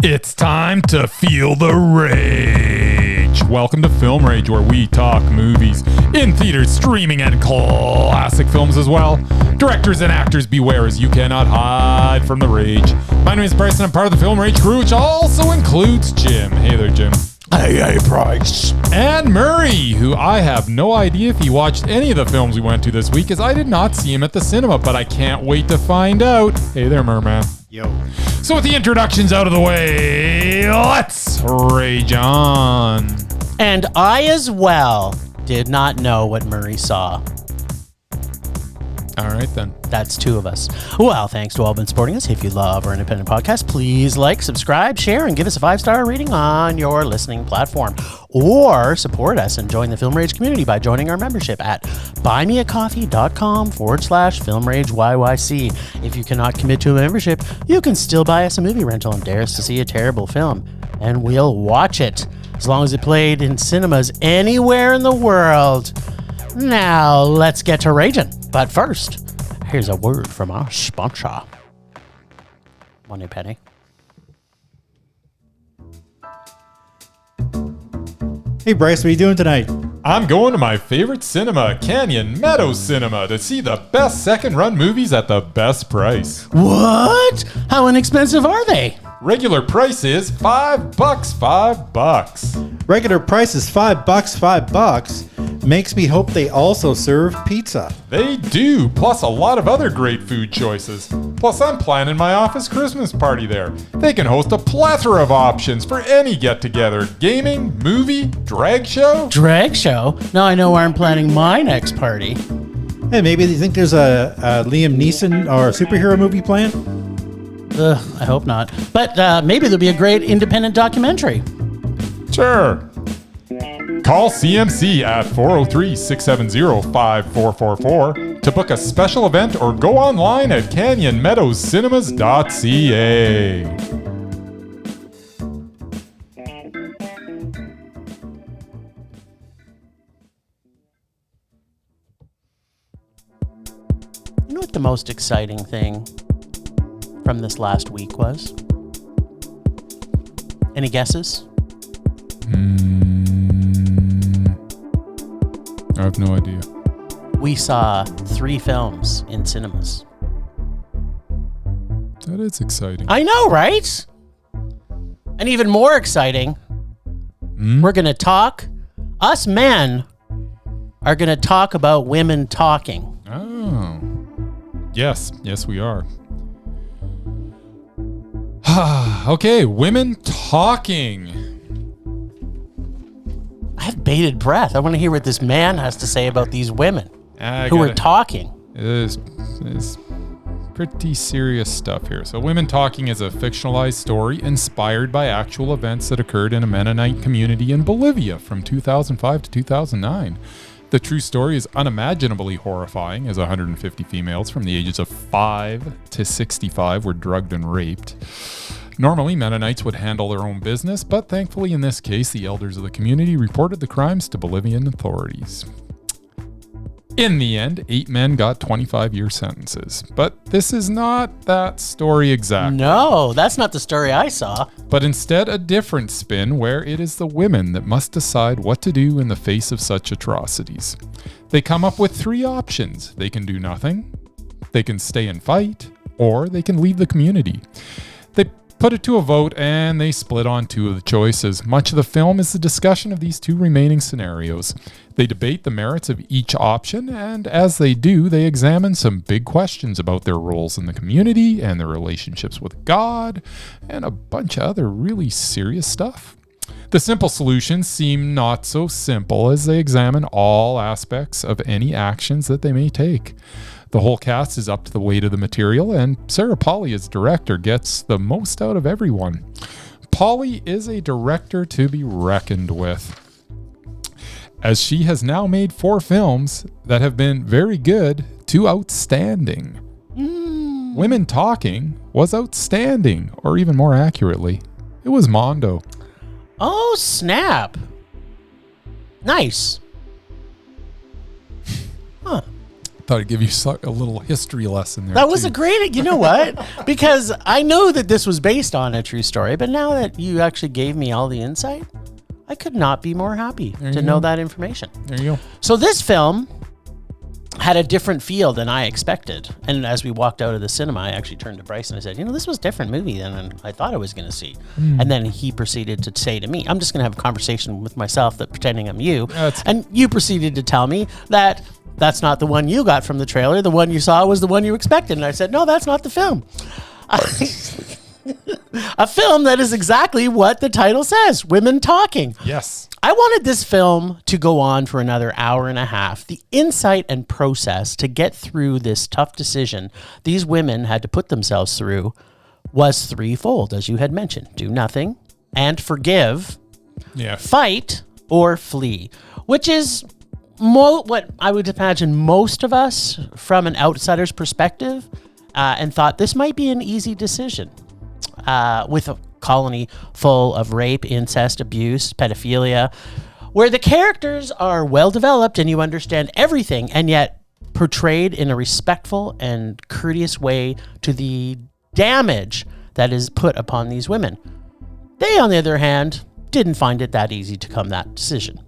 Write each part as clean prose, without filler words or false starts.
It's time to feel the rage. Welcome to Film Rage, where we talk movies in theaters, streaming, and classic films as well. Directors and actors beware, as you cannot hide from the rage. My name is Bryce, and I'm part of the Film Rage crew, which also includes Jim. Hey there, Jim. Hey, Bryce. And Murray, who I have no idea if he watched any of the films we went to this week, as I did not see him at the cinema, but I can't wait to find out. Hey there, Merman. Yo. So with the introductions out of the way, let's rage on. And I as well did not know what Murray saw. All right, then. That's two of us. Well, thanks to all been supporting us. If you love our independent podcast, please like, subscribe, share, and give us a 5-star rating on your listening platform. Or support us and join the Film Rage community by joining our membership at buymeacoffee.com/FilmRageYYC. If you cannot commit to a membership, you can still buy us a movie rental and dare us to see a terrible film. And we'll watch it, as long as it played in cinemas anywhere in the world. Now, let's get to raging. But first, here's a word from our sponsor. Money Penny. Hey, Bryce, what are you doing tonight? I'm going to my favorite cinema, Canyon Meadows Cinema, to see the best second-run movies at the best price. What? How inexpensive are they? Regular price is $5, $5. Regular price is $5. Makes me hope they also serve pizza. They do, plus a lot of other great food choices. Plus, I'm planning my office Christmas party there. They can host a plethora of options for any get-together. Gaming, movie, drag show. Drag show? Now I know where I'm planning my next party. Hey, maybe you think there's a Liam Neeson or superhero movie planned? Ugh, I hope not. But maybe there'll be a great independent documentary. Sure. Call CMC at 403-670-5444 to book a special event or go online at canyonmeadowscinema.ca. You know what the most exciting thing from this last week was? Any guesses? I have no idea. We saw 3 films in cinemas. That is exciting. I know, right? And even more exciting, we're going to talk, us men are going to talk about women talking. Oh. Yes, we are. Okay, women talking. I have bated breath. I want to hear what this man has to say about these women who are talking. It's pretty serious stuff here. So Women Talking is a fictionalized story inspired by actual events that occurred in a Mennonite community in Bolivia from 2005 to 2009. The true story is unimaginably horrifying, as 150 females from the ages of 5 to 65 were drugged and raped. Normally, Mennonites would handle their own business, but thankfully in this case, the elders of the community reported the crimes to Bolivian authorities. In the end, 8 men got 25-year sentences. But this is not that story exactly. No, that's not the story I saw. But instead a different spin where it is the women that must decide what to do in the face of such atrocities. They come up with 3 options. They can do nothing, they can stay and fight, or they can leave the community. They put it to a vote and they split on 2 of the choices. Much of the film is the discussion of these 2 remaining scenarios. They debate the merits of each option, and as they do, they examine some big questions about their roles in the community and their relationships with God, and a bunch of other really serious stuff. The simple solutions seem not so simple as they examine all aspects of any actions that they may take. The whole cast is up to the weight of the material, and Sarah Polley as director gets the most out of everyone. Polley is a director to be reckoned with, as she has now made 4 films that have been very good to outstanding. Women Talking was outstanding, or even more accurately, it was Mondo. Oh, snap. Nice. Huh. Thought I'd give you a little history lesson there. That was a great, you know what? Because I know that this was based on a true story, but now that you actually gave me all the insight, I could not be more happy to know that information. There you go. So this film had a different feel than I expected. And as we walked out of the cinema, I actually turned to Bryce and I said, this was a different movie than I thought I was going to see. And then he proceeded to say to me, I'm just going to have a conversation with myself that pretending I'm you. And you proceeded to tell me that that's not the one you got from the trailer. The one you saw was the one you expected. And I said, no, that's not the film. A film that is exactly what the title says, women talking. Yes. I wanted this film to go on for another hour and a half. The insight and process to get through this tough decision these women had to put themselves through was threefold, as you had mentioned. Do nothing and forgive, fight, or flee, which is what I would imagine most of us from an outsider's perspective and thought this might be an easy decision. With a colony full of rape, incest, abuse, pedophilia, where the characters are well developed and you understand everything, and yet portrayed in a respectful and courteous way to the damage that is put upon these women. They, on the other hand, didn't find it that easy to come to that decision.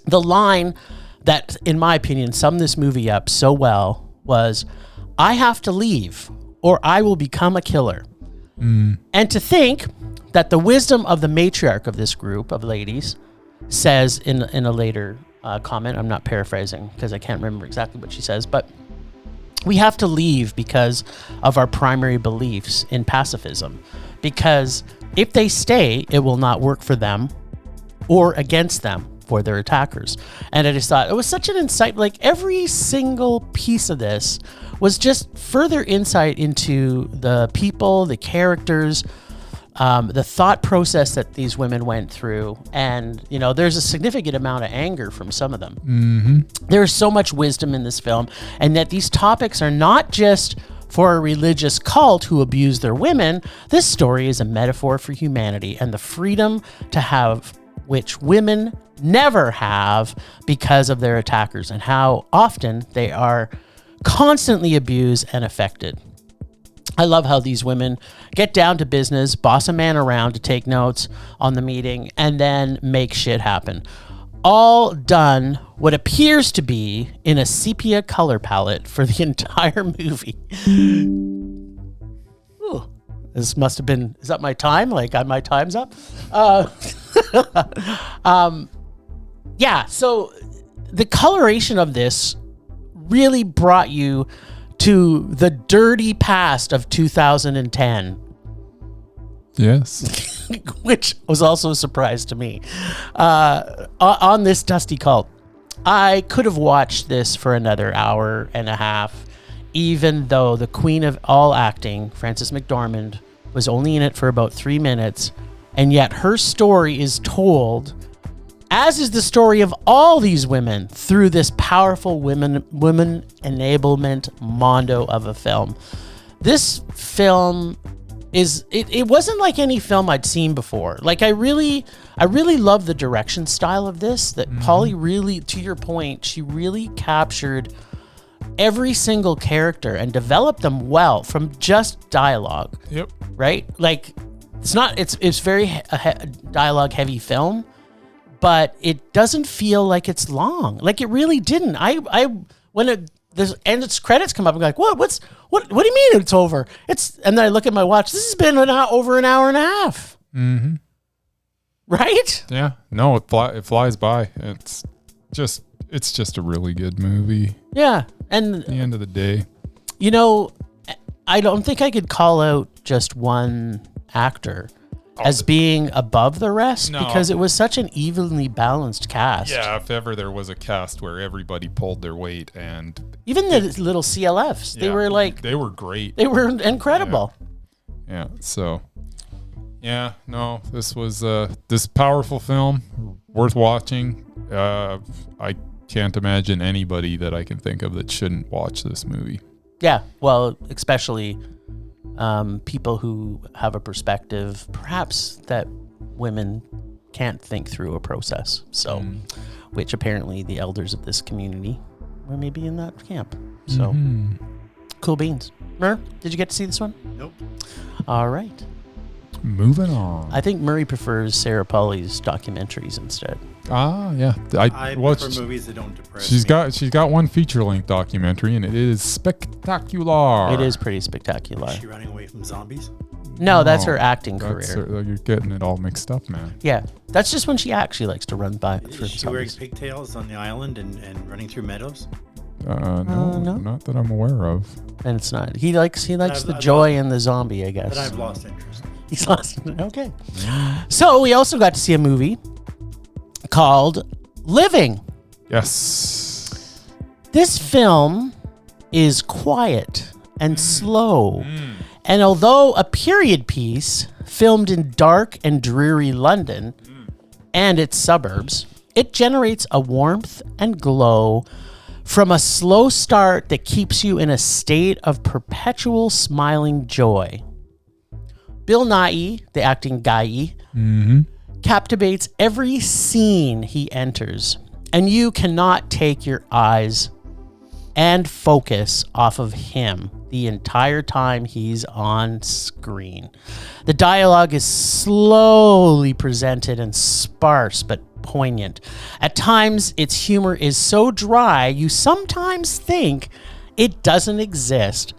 The line that, in my opinion, summed this movie up so well was, I have to leave or I will become a killer. And to think that the wisdom of the matriarch of this group of ladies says in a later comment, I'm not paraphrasing because I can't remember exactly what she says, but we have to leave because of our primary beliefs in pacifism. Because if they stay, it will not work for them or against them for their attackers. And I just thought it was such an insight. Like every single piece of this was just further insight into the people, the characters, the thought process that these women went through. And, there's a significant amount of anger from some of them. Mm-hmm. There's so much wisdom in this film, and that these topics are not just for a religious cult who abuse their women. This story is a metaphor for humanity and the freedom to have which women never have because of their attackers, and how often they are constantly abused and affected. I love how these women get down to business, boss a man around to take notes on the meeting, and then make shit happen. All done what appears to be in a sepia color palette for the entire movie. Ooh, this must have been, is that my time? Like my time's up? Yeah, so the coloration of this really brought you to the dirty past of 2010. Yes. Which was also a surprise to me. On this dusty cult, I could have watched this for another hour and a half, even though the queen of all acting, Frances McDormand, was only in it for about 3 minutes, and yet her story is told, as is the story of all these women, through this powerful women enablement mondo of a film. This film is, it wasn't like any film I'd seen before. Like I really love the direction style of this, that Polley really, to your point, she really captured every single character and developed them well from just dialogue. Yep. Right? Like it's very dialogue heavy film, but it doesn't feel like it's long. Like it really didn't. When its credits come up, I'm like, what do you mean it's over? And then I look at my watch. This has been over an hour and a half. Mm-hmm. Right? Yeah. No, it flies by. It's just a really good movie. Yeah. And at the end of the day, I don't think I could call out just one actor as being above the rest, because it was such an evenly balanced cast. Yeah, if ever there was a cast where everybody pulled their weight, and even the little CLFs, they were great. They were incredible. Yeah. So, this was this powerful film, worth watching. I can't imagine anybody that I can think of that shouldn't watch this movie. Yeah, well, especially people who have a perspective, perhaps, that women can't think through a process. So, which apparently the elders of this community were maybe in that camp. So, cool beans. Mur, did you get to see this one? Nope. All right. Moving on. I think Murray prefers Sarah Polley's documentaries instead. Yeah. I prefer movies that don't depress She's me. got one feature-length documentary, and it is spectacular. It is pretty spectacular. Is she running away from zombies? No, that's her acting career. You're getting it all mixed up, man. Yeah, that's just when she actually likes to run by. Is she wearing pigtails on the island and running through meadows? No, not that I'm aware of. And it's not. He likes the joy in the zombie, I guess. But I've lost interest. He's lost. Okay. So we also got to see a movie called Living. Yes. This film is quiet and slow. And although a period piece filmed in dark and dreary London and its suburbs, it generates a warmth and glow from a slow start that keeps you in a state of perpetual smiling joy. Bill Nighy, the acting guy, captivates every scene he enters, and you cannot take your eyes and focus off of him the entire time he's on screen. The dialogue is slowly presented and sparse but poignant. At times, its humor is so dry, you sometimes think it doesn't exist,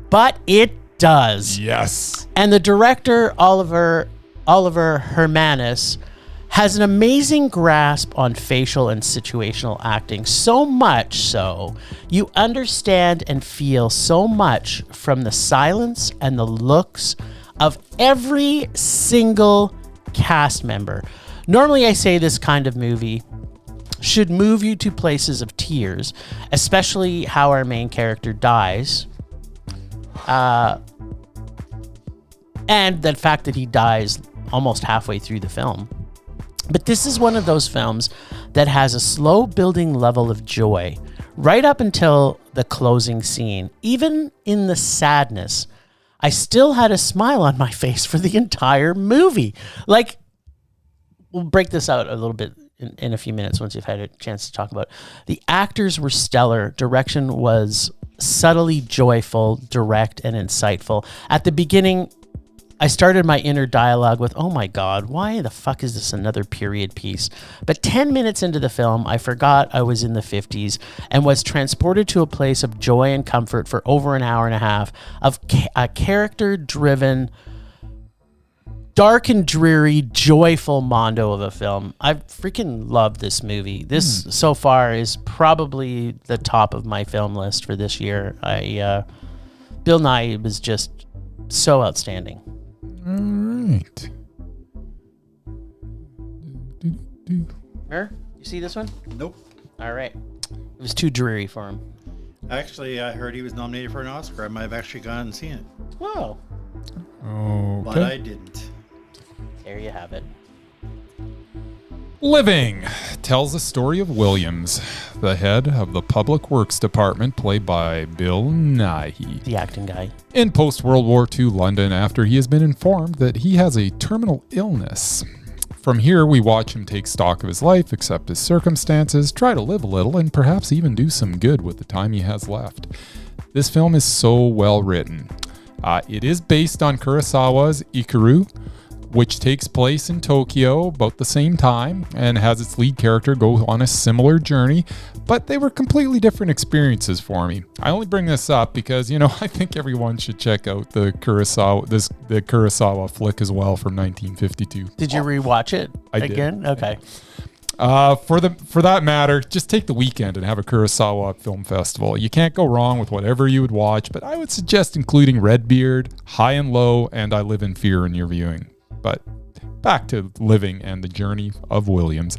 but it does. Yes. And the director, Oliver Hermanus, has an amazing grasp on facial and situational acting, so much so you understand and feel so much from the silence and the looks of every single cast member. Normally I say this kind of movie should move you to places of tears, especially how our main character dies. And the fact that he dies almost halfway through the film. But this is one of those films that has a slow building level of joy right up until the closing scene. Even in the sadness, I still had a smile on my face for the entire movie. Like, we'll break this out a little bit in a few minutes once you've had a chance to talk about it. The actors were stellar. Direction was subtly joyful, direct, and insightful. At the beginning, I started my inner dialogue with, oh my God, why the fuck is this another period piece? But 10 minutes into the film, I forgot I was in the 50s and was transported to a place of joy and comfort for over an hour and a half of a character-driven, dark and dreary, joyful mondo of a film. I freaking love this movie. This so far is probably the top of my film list for this year. Bill Nighy was just so outstanding. All right. You see this one? Nope. All right. It was too dreary for him. Actually, I heard he was nominated for an Oscar. I might have actually gone and seen it. Whoa. Okay. But I didn't. There you have it. Living tells the story of Williams, the head of the Public Works Department, played by Bill Nighy, The acting guy. in post-World War II London after he has been informed that he has a terminal illness. From here, we watch him take stock of his life, accept his circumstances, try to live a little, and perhaps even do some good with the time he has left. This film is so well written. It is based on Kurosawa's Akira, which takes place in Tokyo about the same time and has its lead character go on a similar journey, but they were completely different experiences for me. I only bring this up because, I think everyone should check out the Kurosawa flick as well from 1952. Did you rewatch it again? I did. Okay. For that matter, just take the weekend and have a Kurosawa film festival. You can't go wrong with whatever you would watch, but I would suggest including Redbeard, High and Low, and I Live in Fear in your viewing. But back to Living and the journey of Williams.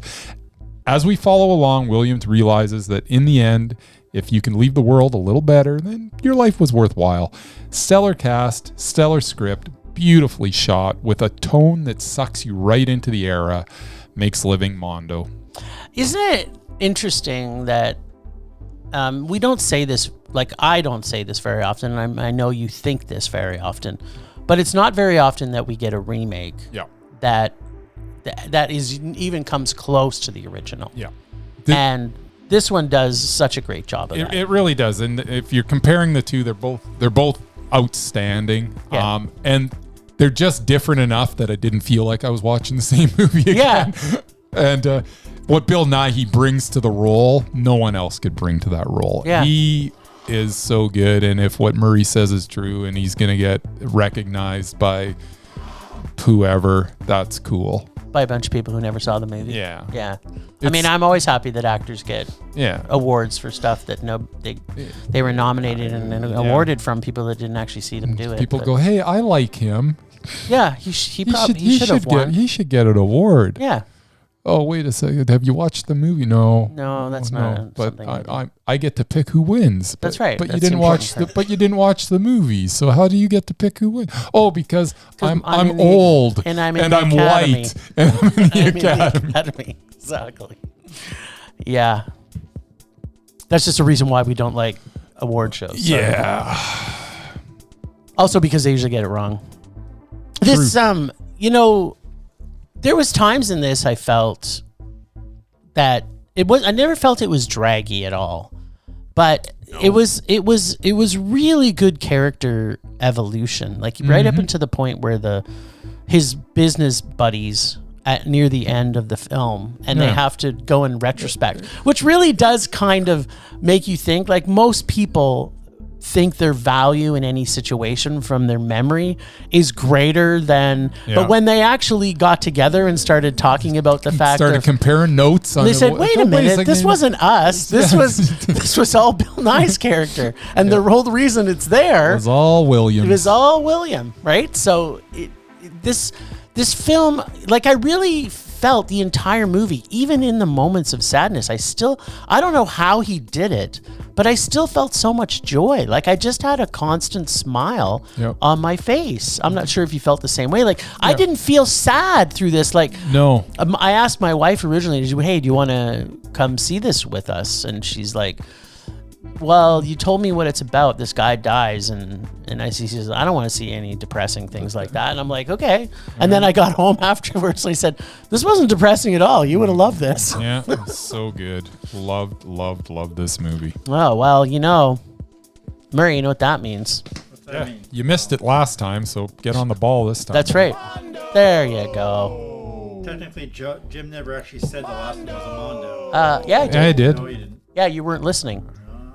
As we follow along, Williams realizes that in the end, if you can leave the world a little better, then your life was worthwhile. Stellar cast, stellar script, beautifully shot, with a tone that sucks you right into the era, makes Living mondo. Isn't it interesting that we don't say this, like I don't say this very often, and I know you think this very often, but it's not very often that we get a remake that is even comes close to the original. Yeah. And this one does such a great job of that. It really does. And if you're comparing the two, they're both outstanding. Yeah. And they're just different enough that I didn't feel like I was watching the same movie again. Yeah. And what Bill Nighy brings to the role, no one else could bring to that role. Yeah. He is so good. And if what Murray says is true and he's going to get recognized by whoever, that's cool. By a bunch of people who never saw the movie. Yeah. Yeah. I mean, I'm always happy that actors get Yeah. awards for stuff that they were nominated and awarded from people that didn't actually see them do it. People go, hey, I like him. Yeah, he should have won. He should get an award. Yeah. Oh, wait a second. Have you watched the movie? No. No, that's not. But something I get to pick who wins. That's right. But That's you didn't watch you didn't watch the movie. So how do you get to pick who wins? Oh, because I'm old and I'm white and I'm in the academy. Exactly. Yeah. That's just a reason why we don't like award shows. So. Yeah. Also because they usually get it wrong. This there was times in this I felt that I never felt it was draggy at all. But it was really good character evolution. Like right up into the point where his business buddies at near the end of the film and they have to go in retrospect, which really does kind of make you think, like, most people think their value in any situation from their memory is greater than but when they actually got together and started talking about the fact started comparing notes on they said, wait a minute, this wasn't us, this was all Bill Nighy's character, and the whole reason it's there it was all William, right? So this film, like, I really felt the entire movie, even in the moments of sadness. I don't know how he did it, but I still felt so much joy. Like, I just had a constant smile on my face. I'm not sure if you felt the same way. Like, I didn't feel sad through this. Like, no. I asked my wife originally, hey, do you want to come see this with us? And she's like, well, you told me what it's about. This guy dies, and she says, I don't want to see any depressing things like that. And I'm like, okay. And then I got home afterwards and I said, this wasn't depressing at all. You would have loved this. Yeah, it was so good. Loved this movie. Oh, well, Murray, you know what that means. What's that mean? You missed it last time, so get on the ball this time. That's right. There you go. Technically, Jim never actually said the last one was a Mondo. Yeah, I did. Yeah, I did. No, he didn't. Yeah, you weren't listening.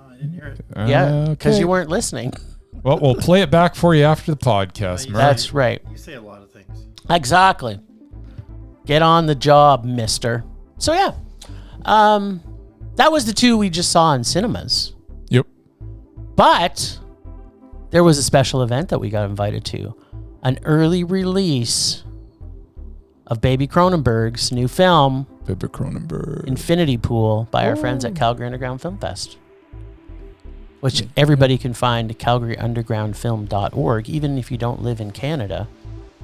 I didn't hear it. Yeah, because okay. you weren't listening. Well, we'll play it back for you after the podcast, Murray. That's right. You say a lot of things. Exactly. Get on the job, mister. So, yeah. That was the two we just saw in cinemas. Yep. But there was a special event that we got invited to. An early release of Baby Cronenberg's new film, Baby Cronenberg. Infinity Pool, by our friends at Calgary Underground Film Fest, which everybody can find at calgaryundergroundfilm.org, even if you don't live in Canada,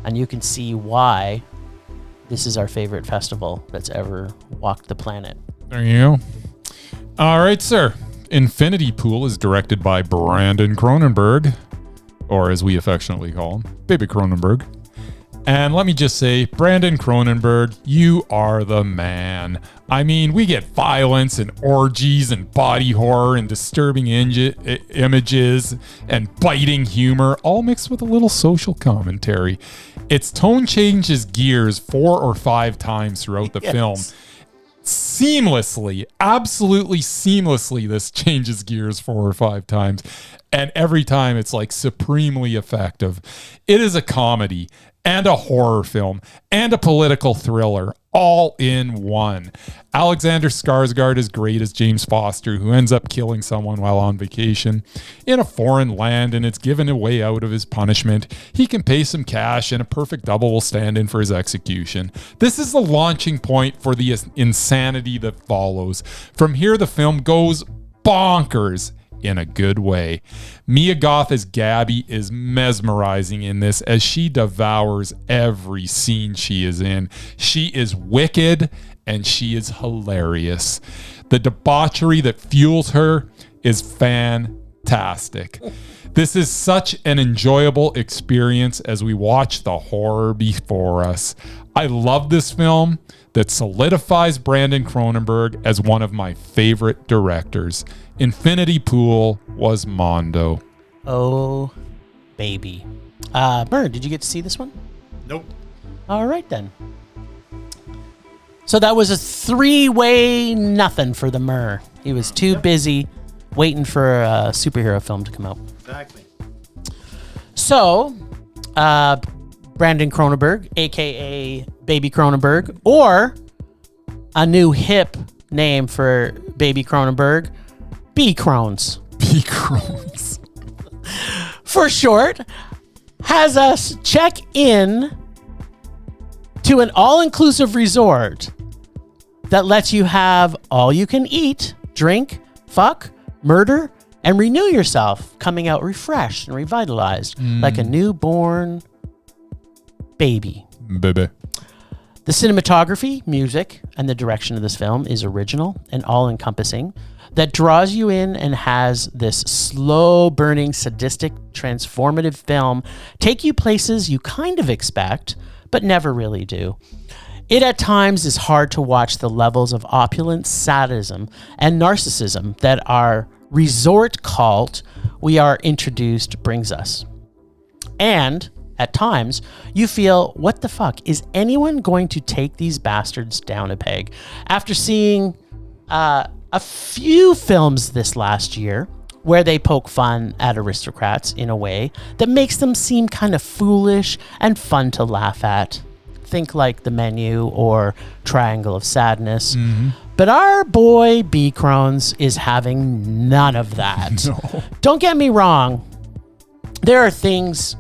and you can see why this is our favorite festival that's ever walked the planet. There you go. All right, sir. Infinity Pool is directed by Brandon Cronenberg, or as we affectionately call him, Baby Cronenberg. And let me just say, Brandon Cronenberg, you are the man. I mean, we get violence and orgies and body horror and disturbing images and biting humor, all mixed with a little social commentary. Its tone changes gears 4 or 5 times throughout the film. Seamlessly, absolutely seamlessly, this changes gears 4 or 5 times. And every time it's like supremely effective. It is a comedy and a horror film and a political thriller all in one. Alexander Skarsgård is great as James Foster, who ends up killing someone while on vacation in a foreign land and it's given a way out of his punishment. He can pay some cash and a perfect double will stand in for his execution. This is the launching point for the insanity that follows. From here, the film goes bonkers in a good way. Mia Goth as Gabby is mesmerizing in this as she devours every scene she is in. She is wicked and she is hilarious. The debauchery that fuels her is fantastic. This is such an enjoyable experience as we watch the horror before us. I love this film. that solidifies Brandon Cronenberg as one of my favorite directors. Infinity Pool was Mondo. Oh, baby. Murr, did you get to see this one? Nope. All right, then. So that was a 3-way nothing for the Murr. He was too busy waiting for a superhero film to come out. Exactly. So, Brandon Cronenberg, a.k.a. Baby Cronenberg, or a new hip name for Baby Cronenberg, B. Crones. B. Crones. For short, has us check in to an all-inclusive resort that lets you have all you can eat, drink, fuck, murder, and renew yourself, coming out refreshed and revitalized like a newborn baby. Baby. The cinematography, music, and the direction of this film is original and all-encompassing, that draws you in and has this slow-burning, sadistic, transformative film take you places you kind of expect, but never really do. It at times is hard to watch the levels of opulence, sadism, and narcissism that our resort cult we are introduced brings us. And at times, you feel, what the fuck? Is anyone going to take these bastards down a peg? After seeing a few films this last year where they poke fun at aristocrats in a way that makes them seem kind of foolish and fun to laugh at. Think like The Menu or Triangle of Sadness. But our boy B. Crones is having none of that. No. Don't get me wrong. There are things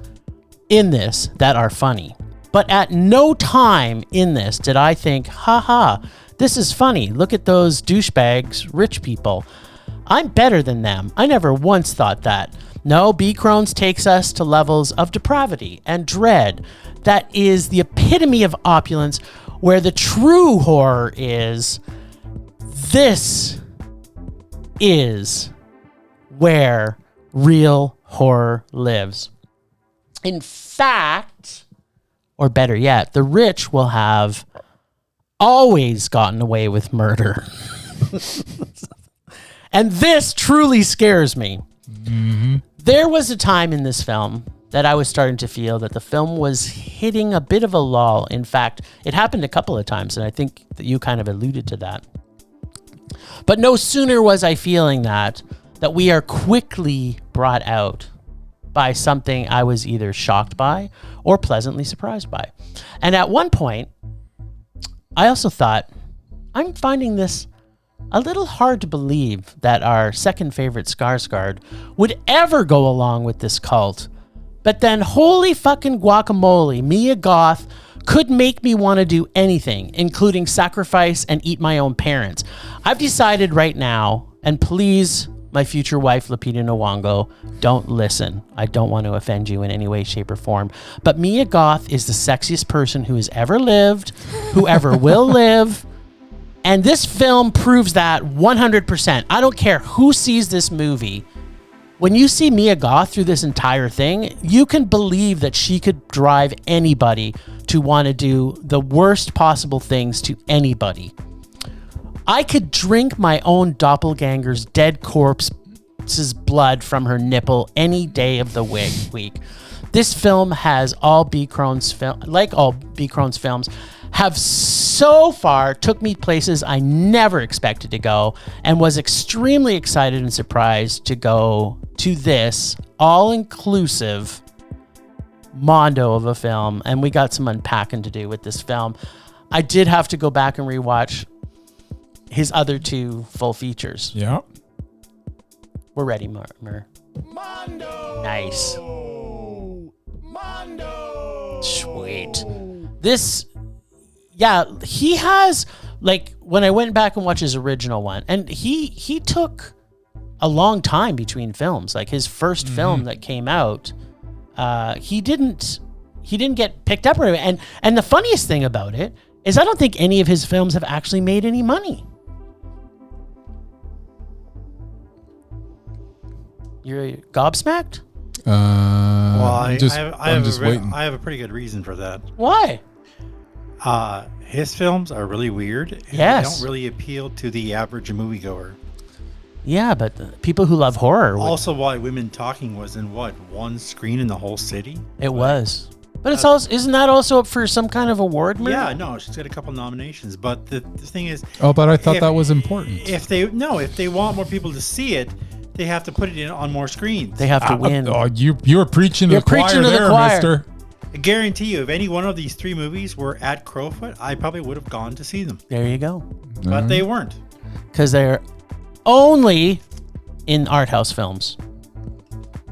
in this that are funny. But at no time in this did I think, haha, this is funny. Look at those douchebags, rich people. I'm better than them. I never once thought that. No, B. Crones takes us to levels of depravity and dread. That is the epitome of opulence, where the true horror is. This is where real horror lives. In fact, or better yet, the rich will have always gotten away with murder. And this truly scares me. There was a time in this film that I was starting to feel that the film was hitting a bit of a lull. In fact, it happened a couple of times, and I think that you kind of alluded to that. But no sooner was I feeling that we are quickly brought out by something I was either shocked by or pleasantly surprised by. And at one point, I also thought, I'm finding this a little hard to believe that our second favorite Skarsgård would ever go along with this cult. But then, holy fucking guacamole, Mia Goth could make me want to do anything, including sacrifice and eat my own parents. I've decided right now, and please, my future wife, Lupita Nyong'o, don't listen. I don't want to offend you in any way, shape, or form. But Mia Goth is the sexiest person who has ever lived, who ever will live. And this film proves that 100%. I don't care who sees this movie. When you see Mia Goth through this entire thing, you can believe that she could drive anybody to want to do the worst possible things to anybody. I could drink my own doppelganger's dead corpse's blood from her nipple any day of the week. This film has all B. Crones films, have so far took me places I never expected to go, and was extremely excited and surprised to go to this all-inclusive mondo of a film. And we got some unpacking to do with this film. I did have to go back and rewatch his other two full features. Yeah. We're ready, Mur. Mondo! Nice. Mondo! Sweet. This, yeah, he has, like, when I went back and watched his original one, and he took a long time between films. Like, his first film that came out, he didn't get picked up right away. And the funniest thing about it is I don't think any of his films have actually made any money. You're gobsmacked? Well, I'm just waiting. I have a pretty good reason for that. Why? His films are really weird. And Yes. They don't really appeal to the average moviegoer. Yeah, but people who love horror, Also, Why Women Talking was in one screen in the whole city? it was. But it's also, isn't that also up for some kind of award? Maybe? Yeah, no, she's got a couple nominations. But the thing is... Oh, but I thought if- that was important. If they want more people to see it, they have to put it in on more screens. They have to win. Oh, you're preaching to You're the choir preaching to the there, choir. mister. I guarantee you, if any one of these 3 movies were at Crowfoot, I probably would have gone to see them. There you go. But they weren't. Because they're only in art house films.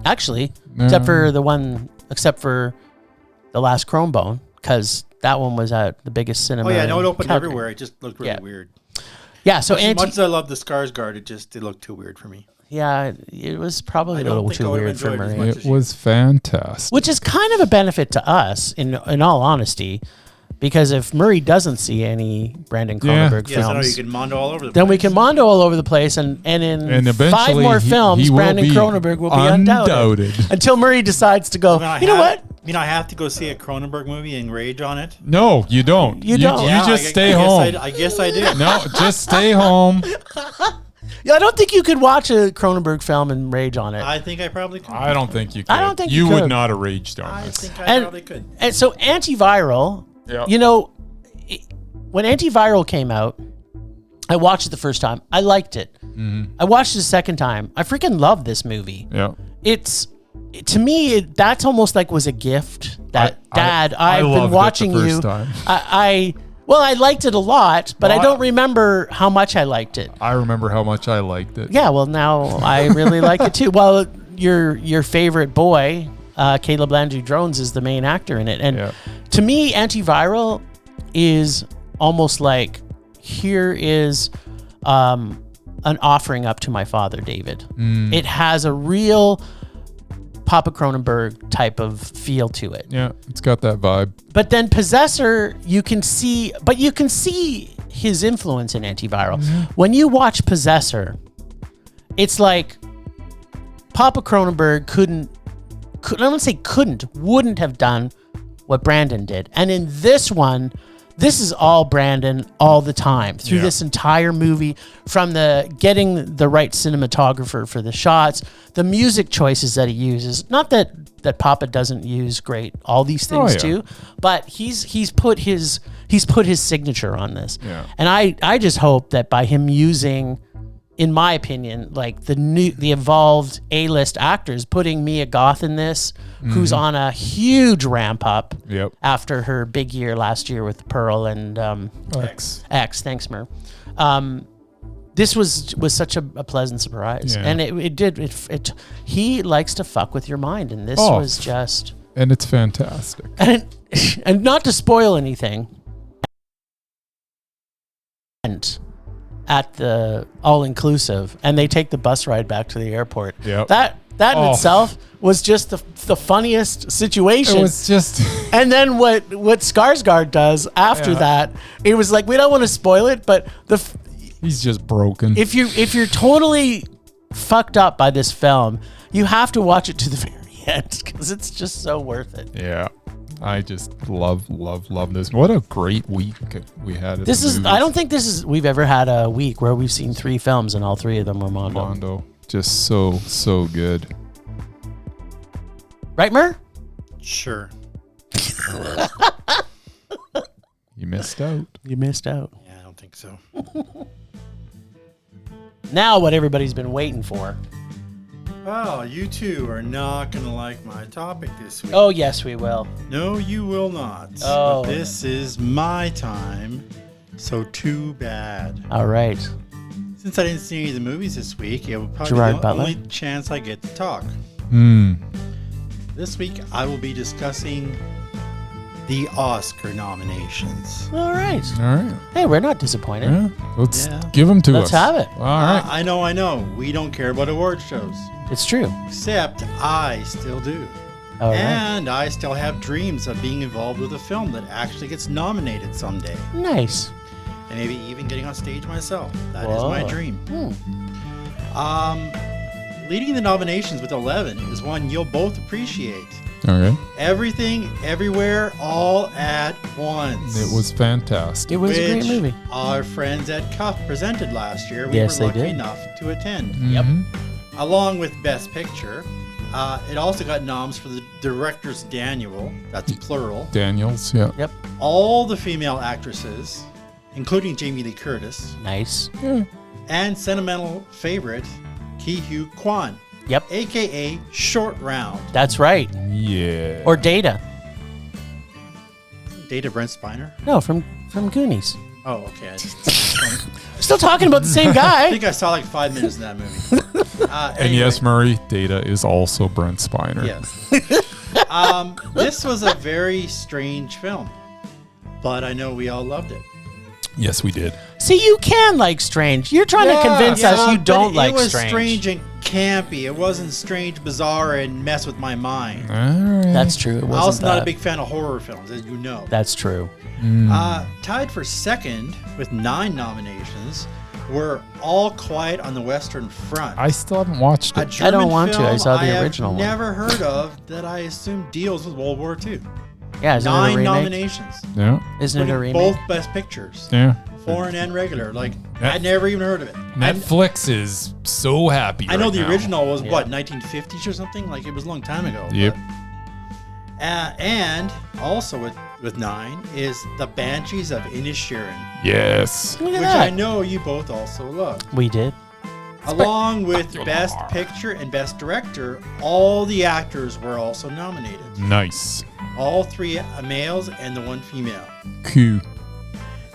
Actually, except for the last Chrome Bone, because that one was at the biggest cinema. Oh, yeah, no, it in opened Calgary. everywhere. It just looked really Yeah. weird. Yeah, so As much as I love the Skarsgård, it looked too weird for me. yeah, it was probably I a don't little think too I would've weird for enjoyed it as Marie. much. It was fantastic. Which is kind of a benefit to us, in all honesty, because if Murray doesn't see any Brandon Cronenberg Yes, I know you films, can mondo all over the then place. we can mondo all over the place, and in And 5 eventually more he films, will Brandon be Cronenberg will be undoubted. Until Murray decides to go, I you know what? I have to go see a Cronenberg movie and rage on it? No, you don't. You don't. You Yeah, just I stay guess home. I guess I did. No, just stay home. Yeah, I don't think you could watch a Cronenberg film and rage on it. I think I probably could. I don't think you could. I don't think you you would could. not have raged on I this. think I And- probably could. And so Antiviral, Yeah. you know, when Antiviral came out, I watched it the first time. I liked it. I watched it the second time. I freaking love this movie. Yeah. To me, that's almost like was a gift that, Dad, I've been loved it watching the first you. time. I liked it a lot, but I Well, don't remember how much I liked it. I remember how much I liked it. Yeah, well, now I really like it too. Well, your favorite boy, Caleb Landry Jones, is the main actor in it. And Yeah. to me, Antiviral is almost like, here is an offering up to my father, David. It has a real Papa Cronenberg type of feel to it. Yeah, it's got that vibe. But then Possessor, you can see his influence in Antiviral. When you watch Possessor, it's like Papa Cronenberg wouldn't have done what Brandon did. And in this one, this is all Brandon all the time through this entire movie, from the getting the right cinematographer for the shots, the music choices that he uses. Not that Papa doesn't use all these things too, but he's put his signature on this. Yeah. And I just hope that by him using, in my opinion, like the evolved A-list actors, putting Mia Goth in this, who's on a huge ramp up Yep. after her big year last year with Pearl and X. X. Thanks, Mer. This was such a pleasant surprise, Yeah. and it he likes to fuck with your mind, and this was just, And it's fantastic. and not to spoil anything, and at the all-inclusive, and they take the bus ride back to the airport. Yep. That in itself was just the funniest situation. It was just... And then what Skarsgård does after that, it was like, we don't want to spoil it, but He's just broken. if you're totally fucked up by this film, you have to watch it to the very end, because it's just so worth it. Yeah. I just love this. What a great week we had. At This the is, movies. I don't think we've ever had a week where we've seen 3 films and all 3 of them were Mondo. Mondo. Just so good. Right, Mer? Sure. You missed out. You missed out. Yeah, I don't think so. Now what everybody's been waiting for. Well, you two are not going to like my topic this week. Oh, yes, we will. No, you will not. Oh. But this is my time, so too bad. All right. Since I didn't see any of the movies this week, it will probably Gerard be the Butler? only chance I get to talk. This week, I will be discussing the Oscar nominations. All right. All right. Hey, we're not disappointed. Yeah. Let's Yeah. give them to Let's us. have it. All right. I know. We don't care about award shows. It's true. Except I still do. All right. And I still have dreams of being involved with a film that actually gets nominated someday. Nice. And maybe even getting on stage myself. That is Whoa. my dream. Leading the nominations with 11 is one you'll both appreciate. Okay. Everything, Everywhere, All at Once. It was fantastic. It was a great which movie. our friends at Cuff presented last year. We Yes, were they lucky did. enough to attend. Yep. Along with Best Picture, it also got noms for the Director's Daniel, that's plural. Daniels, yeah. Yep. All the female actresses, including Jamie Lee Curtis, Nice. and sentimental favorite, Ki-Hugh Kwan, Yep. a.k.a. Short Round. That's right. Yeah. Or Data. Data Brent Spiner? No, from Goonies. Oh, okay. We're still talking about the same I guy. think I saw like 5 minutes of that movie. And Anyway, yes, Murray, Data is also Brent Spiner. Yes. This was a very strange film, but I know we all loved it. Yes, we did. See, you can like strange. You're trying to convince us you but don't like it was strange. strange and campy. It wasn't strange, bizarre, and mess with my mind. All right. That's true. It I'm wasn't also not a that. big fan of horror films, as you know. That's true. Tied for second with 9 nominations were All Quiet on the Western Front. I still haven't watched A it. German don't want to. I film saw the original have one. never heard of that I assume deals with World War II. Yeah, isn't it a 9 remake? nominations. Yeah. Isn't it a Including remake? both Best Pictures. Yeah. Foreign and regular. Like, Net- I'd never even heard of it. Netflix is so happy. I know right the now. original was, Yeah. what, 1950s or something? Like, it was a long time ago. Yep. but- and also with 9 is The Banshees of Inisherin, Yes. Look at which I that. know you both also love. We did. Along with Best Picture and Best Director, all the actors were also nominated. Nice. All 3 males and the 1 female. Cool.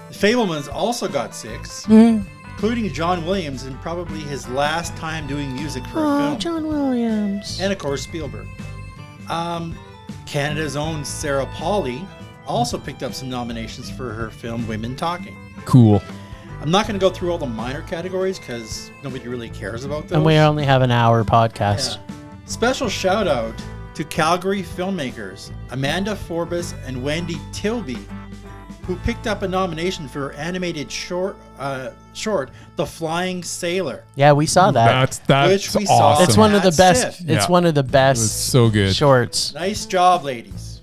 The Fablemans also got 6, including John Williams in probably his last time doing music for a Oh, film. John Williams. And of course Spielberg. Canada's own Sarah Polley also picked up some nominations for her film Women Talking. Cool. I'm not going to go through all the minor categories because nobody really cares about those. And we only have an hour podcast. Yeah. Special shout out to Calgary filmmakers Amanda Forbes and Wendy Tilby, who picked up a nomination for her animated short The Flying Sailor. Yeah, we saw that. That's Which we saw. awesome. It's one of the That's best. it. It's Yeah. one of the It was best so good. shorts. Nice job, ladies.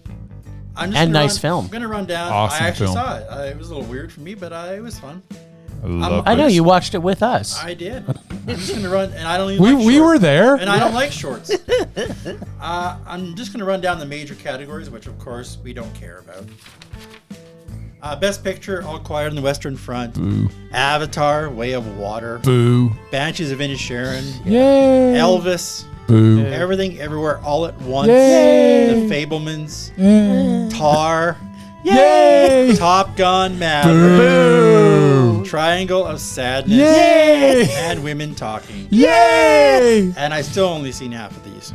I'm just And gonna nice film. I'm going to run down. Awesome I actually film. saw it. It was a little weird for me, but it was fun. I love I know it. you watched it with us. I did. I'm just going to run, and I don't even We like we shorts. were there. And I don't like shorts. I'm just going to run down the major categories, which of course we don't care about. Best Picture, All Quiet on the Western Front. Boo. Avatar, Way of Water. Boo. Banshees of Inisherin. Yay. Elvis. Boo. Everything, Everywhere, All at Once. Yay. The Fablemans. Yay. Tar. Yay. Top Gun Maverick. Boo. Triangle of Sadness. Yay. And Women Talking. Yay. And I still only seen half of these.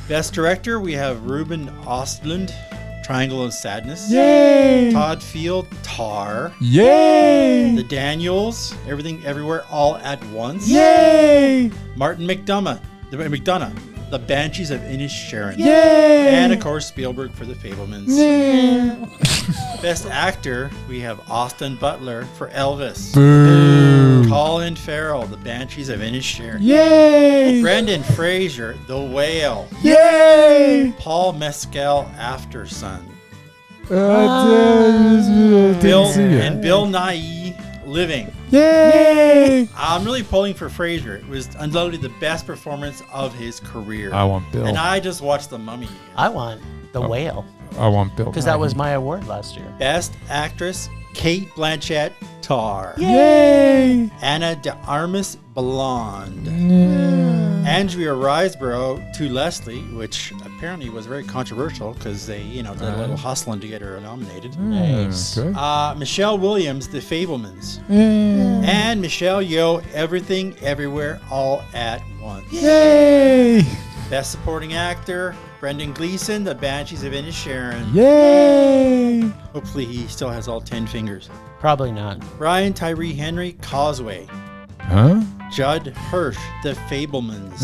Best Director, we have Ruben Ostlund, Triangle of Sadness. Yay. Todd Field, Tar. Yay. The Daniels, Everything Everywhere All at Once. Yay. Martin McDonough, The Banshees of Inisherin. Yay. And of course Spielberg for The Fablemans. Best Actor, we have Austin Butler for Elvis. Boo. Colin Farrell, The Banshees of Inisherin. Yay. Brendan Fraser, The Whale. Yay. Paul Mescal, After Sun. Didn't Bill see it. and Bill Nighy, Living. Yay. I'm really pulling for Fraser. It was undoubtedly the best performance of his career. I want Bill. And I just watched The Mummy. I want the whale I want Bill. because that was my award last year. Best Actress, Kate Blanchett, Tar. Yay. Anna de Armas, Blonde. Andrea Riseborough to Leslie, which apparently was very controversial because they, did a little hustling to get her nominated. Nice. Okay. Michelle Williams, The Fablemans. And Michelle Yeoh, Everything, Everywhere, All at Once. Yay. Best Supporting Actor, Brendan Gleeson, The Banshees of Inisherin. Yay. Hopefully he still has all 10 fingers. Probably not. Brian Tyree Henry, Causeway. Huh? Judd Hirsch, The Fablemans.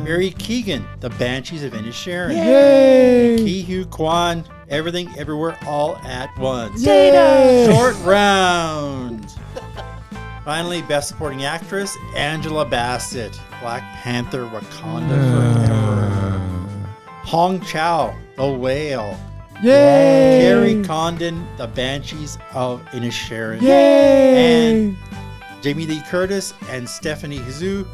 Mary Keegan, The Banshees of Inisherin. Yay. Ki-Hugh Kwan, Everything, Everywhere, All at Once. Yay. Short round. Finally, Best Supporting Actress, Angela Bassett, Black Panther, Wakanda Forever. Hong Chow, The Whale. Yay! Carrie Condon, The Banshees of Inisherin. Yay! And Jamie Lee Curtis and Stephanie Zhu.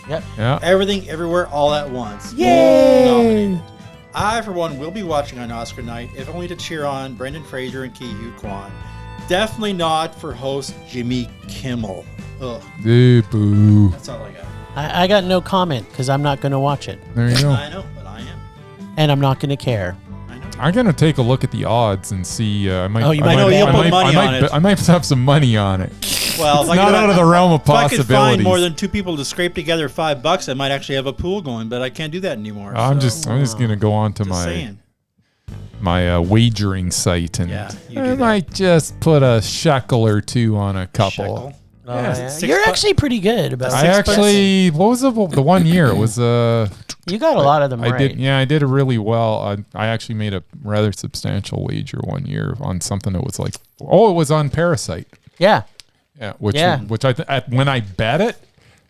Yep. Yeah. Everything, Everywhere, All at Once. Yay! Nominated. I, for one, will be watching on Oscar night, if only to cheer on Brendan Fraser and Ki Hu Kwan. Definitely not for host Jimmy Kimmel. Ugh. Boo. That's all I got. I got no comment because I'm not going to watch it. There you go. I know, but I am. And I'm not going to care. I know. I'm gonna take a look at the odds and see. I might. Oh, you I might know you'll put money on it. I might have some money on it. Well, It's not out of the realm of If I could find possibilities. more than two people to scrape together $5, I might actually have a pool going, but I can't do that anymore. I'm so, just gonna go on to just my saying. wagering site and Yeah, you do I that. might just put a shekel or two on a couple. Shekel. Oh, Yeah. yeah. $6 You're actually pretty good about That's I it. actually, what was the 1 year? It was You got a lot of them I right. did. Yeah, I did it really well. I actually made a rather substantial wager 1 year on something that was like, it was on Parasite. Yeah. Yeah, which Yeah. when I bet it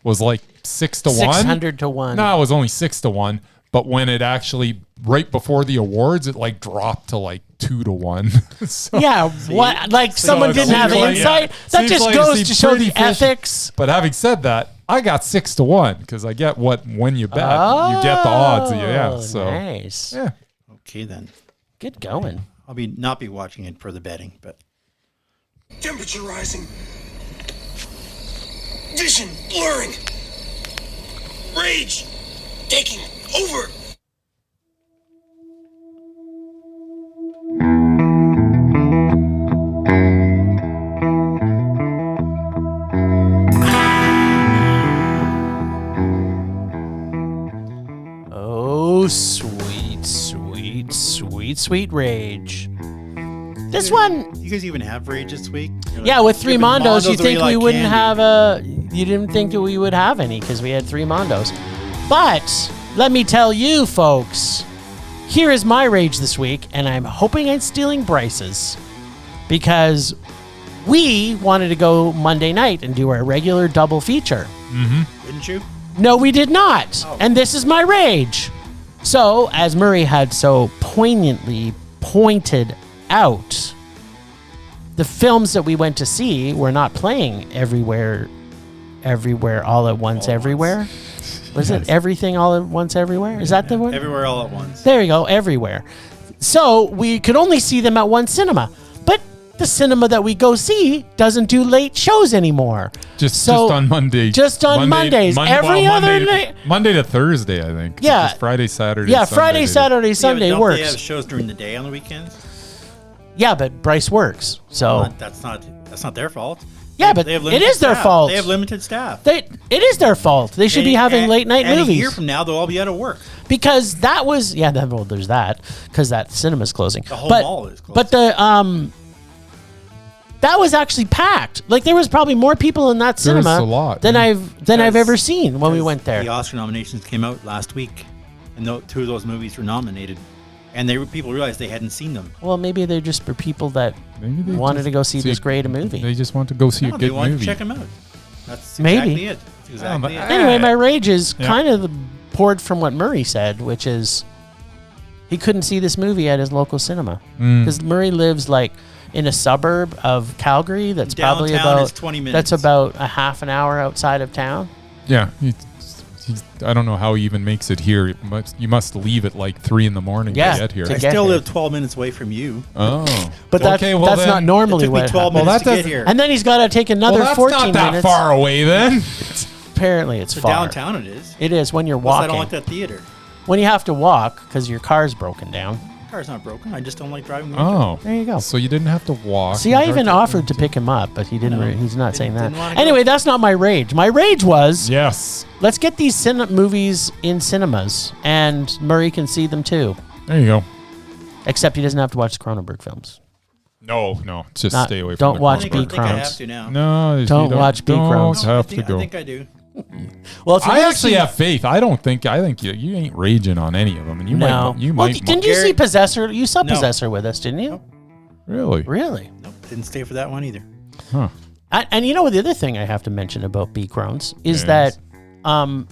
was like 6 to 1. 600 to 1. No, it was only 6 to 1. But when it actually right before the awards, it like dropped to like 2 to 1. So- Yeah, what? Like someone it didn't have seems like- insight. yeah. That Seems just like it goes seems to show pretty the fishy. ethics. But having said that, I got 6 to 1 because I get when you bet, you get the odds. Yeah, so Nice. yeah. Okay, then. Good going. I'll not be watching it for the betting, but Temperature rising. Vision blurring. Rage taking over. Oh, sweet, sweet, sweet, sweet rage. This one, you guys even have Rage this week? You're yeah, like, with 3 giving Mondos, you away think we like wouldn't candy. have you didn't think that we would have any because we had 3 Mondos. But let me tell you, folks, here is my rage this week, and I'm hoping I'm stealing Bryce's because we wanted to go Monday night and do our regular double feature. Didn't you? No, we did not. And this is my rage. So, as Murray had so poignantly pointed out, the films that we went to see were not playing everywhere, all at once, everywhere. Was it Everything All at Once Everywhere? Is that the one? Everywhere all at once. There you go, everywhere. So we could only see them at one cinema. But the cinema that we go see doesn't do late shows anymore. Just on Monday. Just on Mondays. Every other night. Monday to Thursday, I think. Yeah. Just Friday, Saturday. Yeah, Sunday, Friday, they- Saturday, Sunday don't works. They have shows during the day on the weekends. Yeah, but Bryce works. So That's not their fault. yeah, but They have it limited is their staff. fault. They have limited staff. It is their fault. They should be having late night and movies. A year from now, they'll all be out of work. Because that was well, there's that because that cinema's closing. The whole mall is closed. But the that was actually packed. Like there was probably more people in that There was cinema a lot, than yeah. I've ever seen when we went there. The Oscar nominations came out last week, and 2 of those movies were nominated, and people realized they hadn't seen them. Well, maybe they're just for people that Maybe they wanted just to go see this great a movie. They just want to go see No, a they good wanted movie. to check them out. That's Maybe. exactly it. That's exactly but- it. Anyway, my rage is Yeah. kind of poured from what Murray said, which is he couldn't see this movie at his local cinema because Murray lives like in a suburb of Calgary that's probably Downtown about is 20 minutes. that's about a half an hour outside of town. Yeah. I don't know how he even makes it here. You must leave at like 3 a.m. Yeah. to get here. To I get still here. live 12 minutes away from you. Oh. But that's Okay, well that's then- not It normally took me what 12 happens. minutes to that's- get here. And then he's got to take another Well, that's 14 not that minutes. far away then. Apparently, it's So far. downtown it is. It is when you're Plus, I walking. don't like that theater. When you have to walk because your car's broken down. Car's not broken. I just don't like driving. Oh. There you go. So you didn't have to walk. See, I even offered to pick him up, but he didn't. He's not saying that. didn't wanna go. Anyway, that's not my rage. My rage was Yes. let's get these movies in cinemas, and Murray can see them too. There you go. Except he doesn't have to watch the Cronenberg films. No. Just Not- stay away from don't the watch I Cronenberg. think I have Crones. to now. No, you Don't watch B. Crones. Don't have I to go. think I do. Well, if you're I gonna actually see- have faith. I think you ain't raging on any of them, and you No. might. You Well, might. didn't you see Gary- Possessor? You saw No. Possessor with us, didn't you? really? Really? Nope, didn't stay for that one either. And you know what? The other thing I have to mention about B. Crones is Yes. that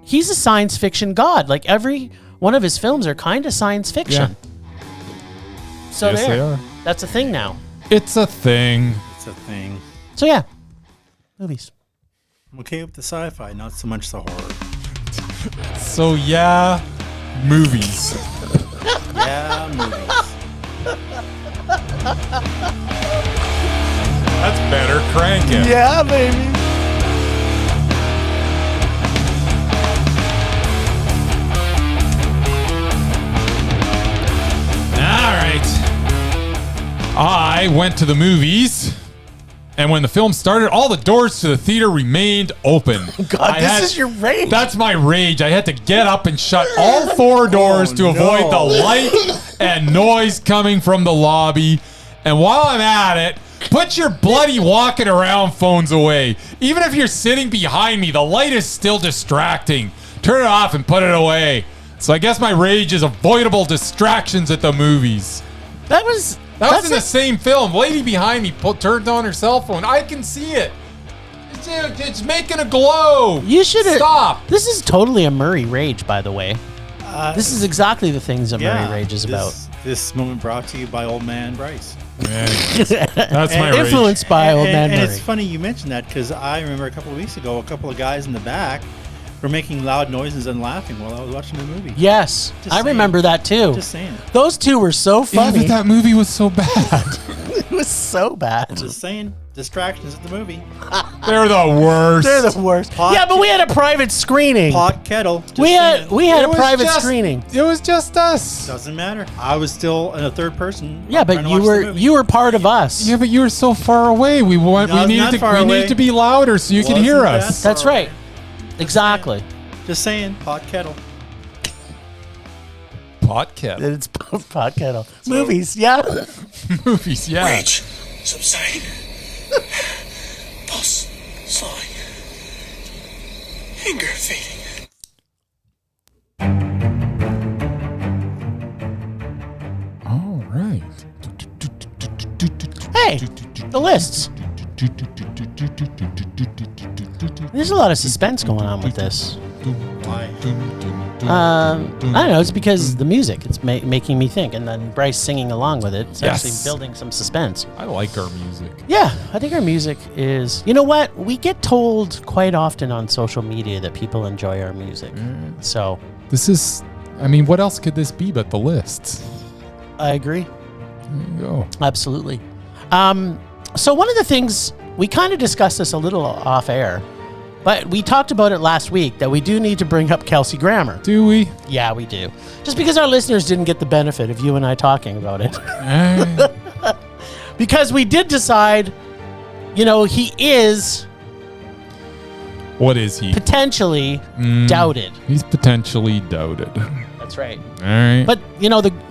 he's a science fiction god. Like every one of his films are kind of science fiction. So Yes, they are. That's a thing now. It's a thing. It's a thing. So yeah, movies. I'm okay with the sci-fi, not so much the horror. So yeah, movies. Yeah, movies. That's better. Crank it. Yeah, baby. All right. I went to the movies, and when the film started, all the doors to the theater remained open. God, this is your rage. That's my rage. I had to get up and shut all 4 doors to avoid the light and noise coming from the lobby. And while I'm at it, put your bloody walking around phones away. Even if you're sitting behind me, the light is still distracting. Turn it off and put it away. So I guess my rage is avoidable distractions at the movies. That was in the same film. Lady behind me turned on her cell phone. I can see it. It's making a glow. You should stop. This is totally a Murray rage, by the way. This is exactly the things that Murray rage is about. This moment brought to you by old man Bryce. That's my rage. Influenced by old man Murray. And it's funny you mentioned that because I remember a couple of weeks ago, a couple of guys in the back were making loud noises and laughing while I was watching the movie. Yes, I remember that too. Just saying. Those two were so Yeah, funny. but that movie was so bad. It was so bad. Just saying. Distractions at the movie. They're the worst. They're the worst. Yeah, but we had a private screening. Pot kettle. Just We had It a was private just- screening. It was just us. Doesn't matter. I was still in a third person. Yeah, but trying to watch the movie. you were part of us. Yeah, but you were so far away. We needed to be louder so you could Wasn't hear that us. far That's right. Exactly. Just saying. Pot kettle. Pot kettle. It's pot kettle. Movies, yeah. Movies, yeah. Rage subsiding. Pulse slowing. Anger fading. All right. Hey, the lists. There's a lot of suspense going on with this. Why? I don't know. It's because the music. It's making me think, and then Bryce singing along with it. It's Yes. actually building some suspense. I like our music. Yeah, I think our music is. You know what? We get told quite often on social media that people enjoy our music. So This is, I mean, what else could this be but the lists? I agree. There you go. Absolutely. So one of the things, we kind of discussed this a little off air, but we talked about it last week that we do need to bring up Kelsey Grammar. Do we? Yeah, we do. Just because our listeners didn't get the benefit of you and I talking about it. Because we did decide, he is What is he? potentially doubted. He's potentially doubted. That's right. All right. But,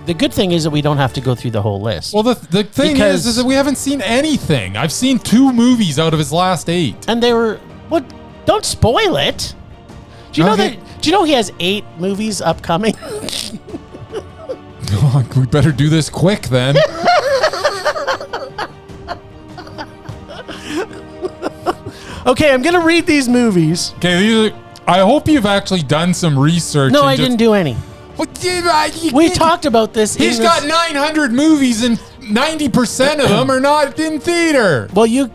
the good thing is that we don't have to go through the whole list. Well, the thing Because- is that we haven't seen anything. I've seen 2 movies out of his last 8. And they were, what? Don't spoil it. Do you know Okay. that? Do you know he has 8 movies upcoming? We better do this quick then. Okay, I'm gonna read these movies. Okay, I hope you've actually done some research. No, I didn't do any. We talked about this. He's got 900 movies and 90% of them are not in theater. Well, you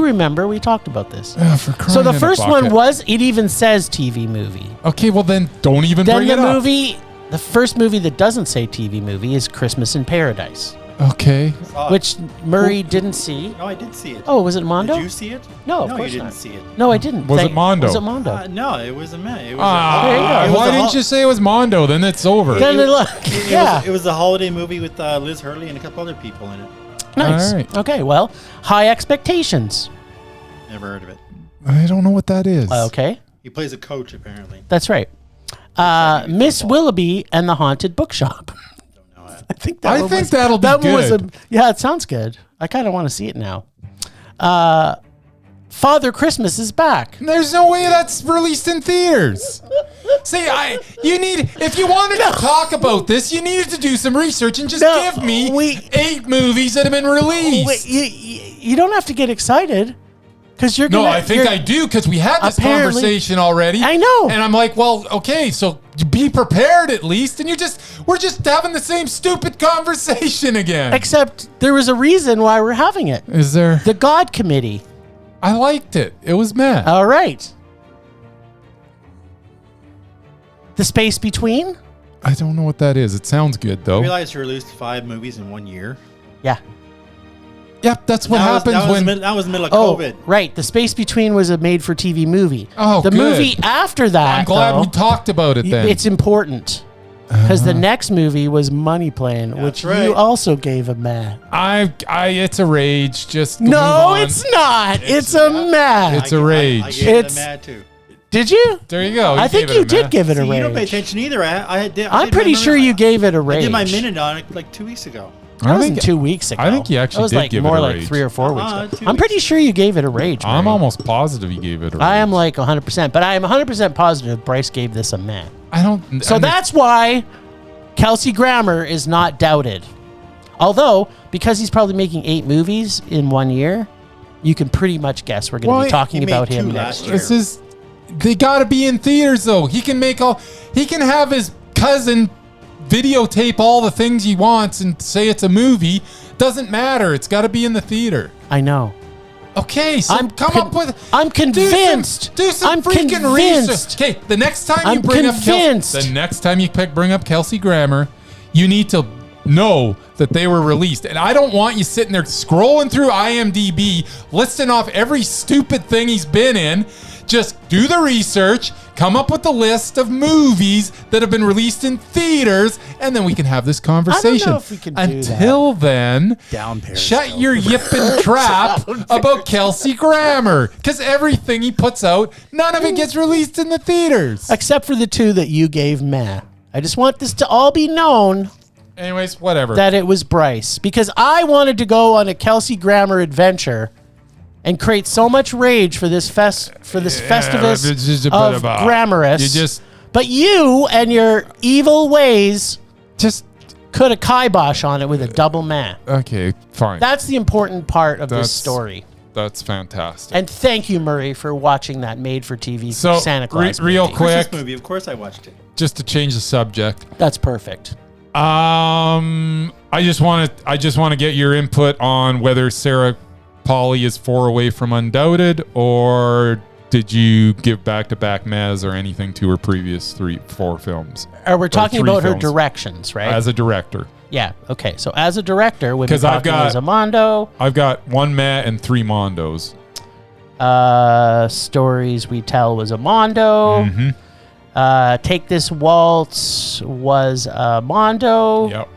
remember we talked about this. For crying So the in a first one bucket. was, it even says TV movie. Okay, well then don't even Then bring the it up. the first movie that doesn't say TV movie is Christmas in Paradise, Okay. which Murray didn't see. No, I did see it. Oh, was it Mondo? Did you see it? No, of no, course you didn't not. see it. No, I didn't. Was it Mondo? Was it Mondo? No, it was a man. It was There you go. it was Why a didn't you say it was Mondo? Then it's over. Then look. Yeah. It was a holiday movie with Liz Hurley and a couple other people in it. Nice. All right. Okay, well, High Expectations. Never heard of it. I don't know what that is. Okay, He plays a coach, apparently. that's right. Miss Willoughby and the Haunted Bookshop. Don't know it. I think I think that'll be that one was good. yeah, it sounds good. I kind of want to see it now. Father Christmas is back. There's no way that's released in theaters. See, if you wanted to talk about this, you needed to do some research and just No, give me 8 movies that have been released. Wait, you don't have to get excited Because you're No, gonna, I think I do because we had this Apparently- conversation already. I know. And I'm like, well, okay, so be prepared at least. And we're just having the same stupid conversation again. Except there was a reason why we're having it. Is there? The God Committee. I liked it. It was meh. All right. The Space Between? I don't know what that is. It sounds good You though. realize you released 5 movies in 1 year? Yeah. Yep, that's what happens that when. was the middle of Oh, COVID. right. The Space Between was a made-for-TV movie. Oh, the good. movie after that, I'm glad though, we talked about it then. it's important. Because the next movie was Money Plane, which That's right. you also gave a meh. It's a rage. Just move No, on. it's not. It's a meh. It's a rage. I gave it It's- a mad too. Did you? There you go. I think you did give it a See, you don't pay rage. attention either. I did I'm my pretty sure you gave it a I rage. did my minute on it like 2 weeks ago. That wasn't 2 weeks ago. I think you actually that was did like give it more a like rage. 3 or 4 weeks ago. 2 I'm pretty weeks. sure you gave it a rage. I'm Murray. almost positive he gave it a rage. I am like 100%, but I am 100% positive Bryce gave this a meh. I don't. So that's why Kelsey Grammar is not doubted. Although, because he's probably making 8 movies in 1 year, you can pretty much guess we're going to Why- be talking he made about 2 him last next year. year. This is. They got to be in theaters though. He can have his cousin videotape all the things he wants and say it's a movie. Doesn't matter. It's got to be in the theater. I know. Okay, so I'm come up with. I'm convinced. Do some I'm freaking convinced. research. Okay, the next time you I'm bring convinced. up the next time you bring up Kelsey Grammar, you need to know that they were released. And I don't want you sitting there scrolling through IMDb, listing off every stupid thing he's been in. Just do the research, come up with the list of movies that have been released in theaters, and then we can have this conversation. if we can do Until then, Down Periscope. shut your yipping trap about Kelsey Grammar. Because everything he puts out, none of it gets released in the theaters. Except for the 2 that you gave meh. I just want this to all be known Anyways, whatever. that it was Bryce. Because I wanted to go on a Kelsey Grammar adventure and create so much rage for this Festivus it's just a bit of about- grammarists. But you and your evil ways just could have kibosh on it with a double meh. okay, fine. That's the important part of That's- this story. That's fantastic. And thank you, Murray, for watching that made-for-TV So, Santa Claus real movie. quick, Christmas movie. Of course, I watched it. just to change the subject. That's perfect. I just want to get your input on whether Sarah Polley is 4 away from Undoubted, or did you give back-to-back mez or anything to her previous 3-4 films We're talking 3 about her films. directions, right? as a director? Yeah. Okay. So as a director, we've been 'Cause I've talking got- as a Mondo. I've got 1 meh and 3 mondos. Stories We Tell was a Mondo. Mm-hmm. Take This Waltz was a Mondo. Yep.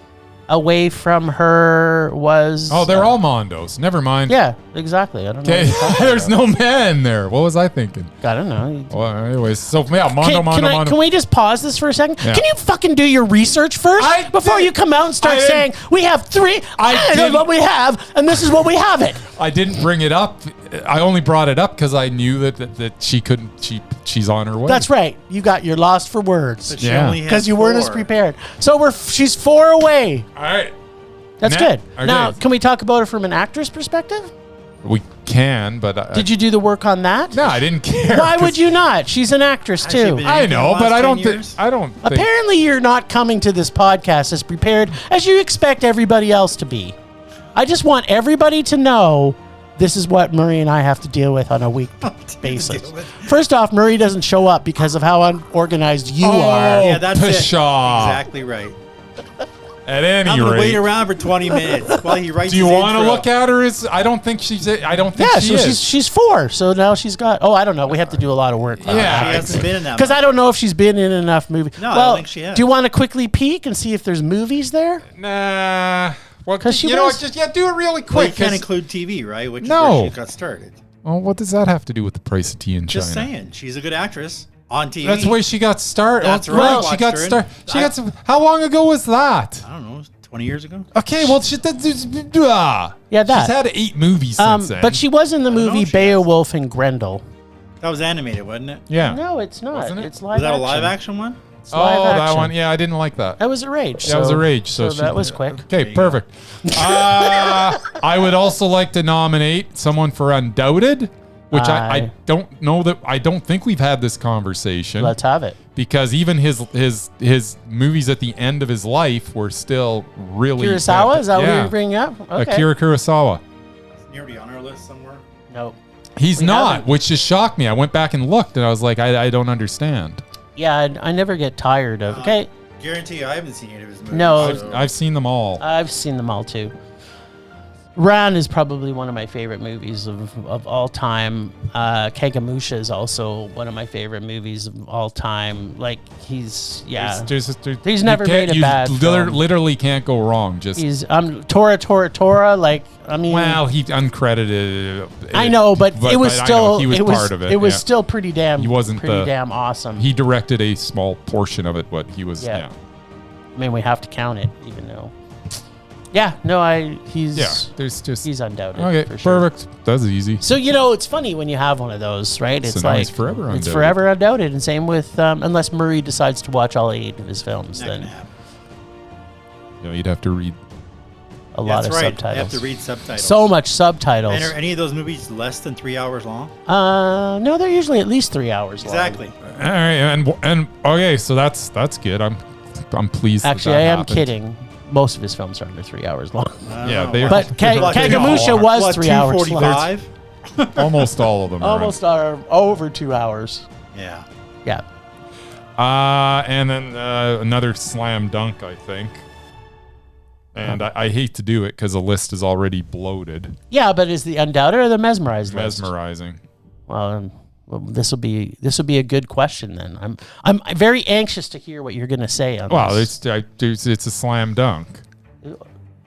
Away From Her was... Oh, they're all mondos. Never mind. Yeah, exactly. I don't know. Okay. what you're talking There's about. no meh in there. What was I thinking? I don't know. Well, anyways, so yeah, mondo, mondo. Can we just pause this for a second? Yeah. Can you fucking do your research first I before did- you come out and start I didn't- saying we have 3? I know didn't- what we have, and this is what we have it. I didn't bring it up. I only brought it up because I knew that she couldn't. She's on her way. That's right. You got your lost for words But she Yeah. only has because you weren't as 4. prepared. So she's 4 away. All right. That's Nah, good. okay. Now, can we talk about her from an actress perspective? We can, but Did you do the work on that? No, I didn't care. Why 'cause would you not? She's an actress Has she too. been- I know, the but last I 10 don't think. years? I don't. Think, Apparently, you're not coming to this podcast as prepared as you expect everybody else to be. I just want everybody to know this is what Murray and I have to deal with on a week basis. deal with. First off, Murray doesn't show up because of how unorganized you are. Yeah, that's it. pshaw. Exactly right. At any I'm gonna wait rate, around for 20 minutes while he writes. do you his want to intro. look at her as? I don't think she's. I don't think Yeah, she so is. she's 4. So now she's got. Oh, I don't know. We have to do a lot of work. She Yeah. hasn't been in that. Because I don't know if she's been in enough movies. No, I well, don't think she has. Do you want to quickly peek and see if there's movies there? Nah. Well, 'Cause she you know was- what? Just do it really Well, you quick. can't 'cause- include TV, right? Which No. is where she got started. well, what does that have to do with the price of tea in China? Just saying, she's a good actress on TV. That's the way she got started. That's right. Well, I she got watched her started. in- She I- got some. How long ago was that? I don't know, 20 years ago. Okay, well, she, Yeah, that. She's had 8 movies since then. But she was in the I don't know movie if she has. Beowulf and Grendel. That was animated, wasn't it? yeah. No, it's not. Wasn't it? It's live Was that a action. live action one? It's live Oh, that action. one. Yeah, I didn't like that. That was a rage. That was a rage. So, that was quick. Okay, There you go. perfect. I would also like to nominate someone for Undoubted. Which I don't know that I don't think we've had this conversation. Let's have it. Because even his movies at the end of his life were still really Kurosawa? Is that what you're bringing up? Okay. Akira Kurosawa. Is he already on our list somewhere? No. He's We not, haven't. which just shocked me. I went back and looked, and I was like, I don't understand. Yeah, I never get tired of. Okay. Guarantee you I haven't seen any of his movies. No. so- I've seen them all. I've seen them all too. Ran is probably one of my favorite movies of all time. Kagemusha is also one of my favorite movies of all time. Like he's He's never made a bad film. Literally can't go wrong. Just He's Tora. Like I mean, well, he uncredited. I know, but it was I know, still he was part of it. It was yeah. still pretty damn. He wasn't pretty the- damn awesome. He directed a small portion of it, but he was Yeah. I mean, we have to count it, even though. Yeah, no, he's There's just he's undoubted. okay, for sure. perfect. That's easy. So it's funny when you have one of those, right? So It's now like he's forever it's undoubted. forever undoubted, and same with unless Murray decides to watch all 8 of his films, Not gonna then happen. You'd have to read. a lot That's of right. subtitles. You have to read subtitles. So much subtitles. And are any of those movies less than 3 hours long? No, they're usually at least 3 hours long. Exactly. All right, and okay, so that's good. I'm pleased. Actually, that I am happened. kidding. Most of his films are under 3 hours long. Yeah, they are. But Kagemusha was 3 hours long. 2:45? Almost all of them. Almost are over 2 hours. Yeah. Yeah. And then another slam dunk, I think. And I hate to do it because the list is already bloated. Yeah, but is the undoubted or the mesmerized list? Mesmerizing. Well, this will be a good question then. I'm very anxious to hear what you're going to say on Well, this. it's a slam dunk.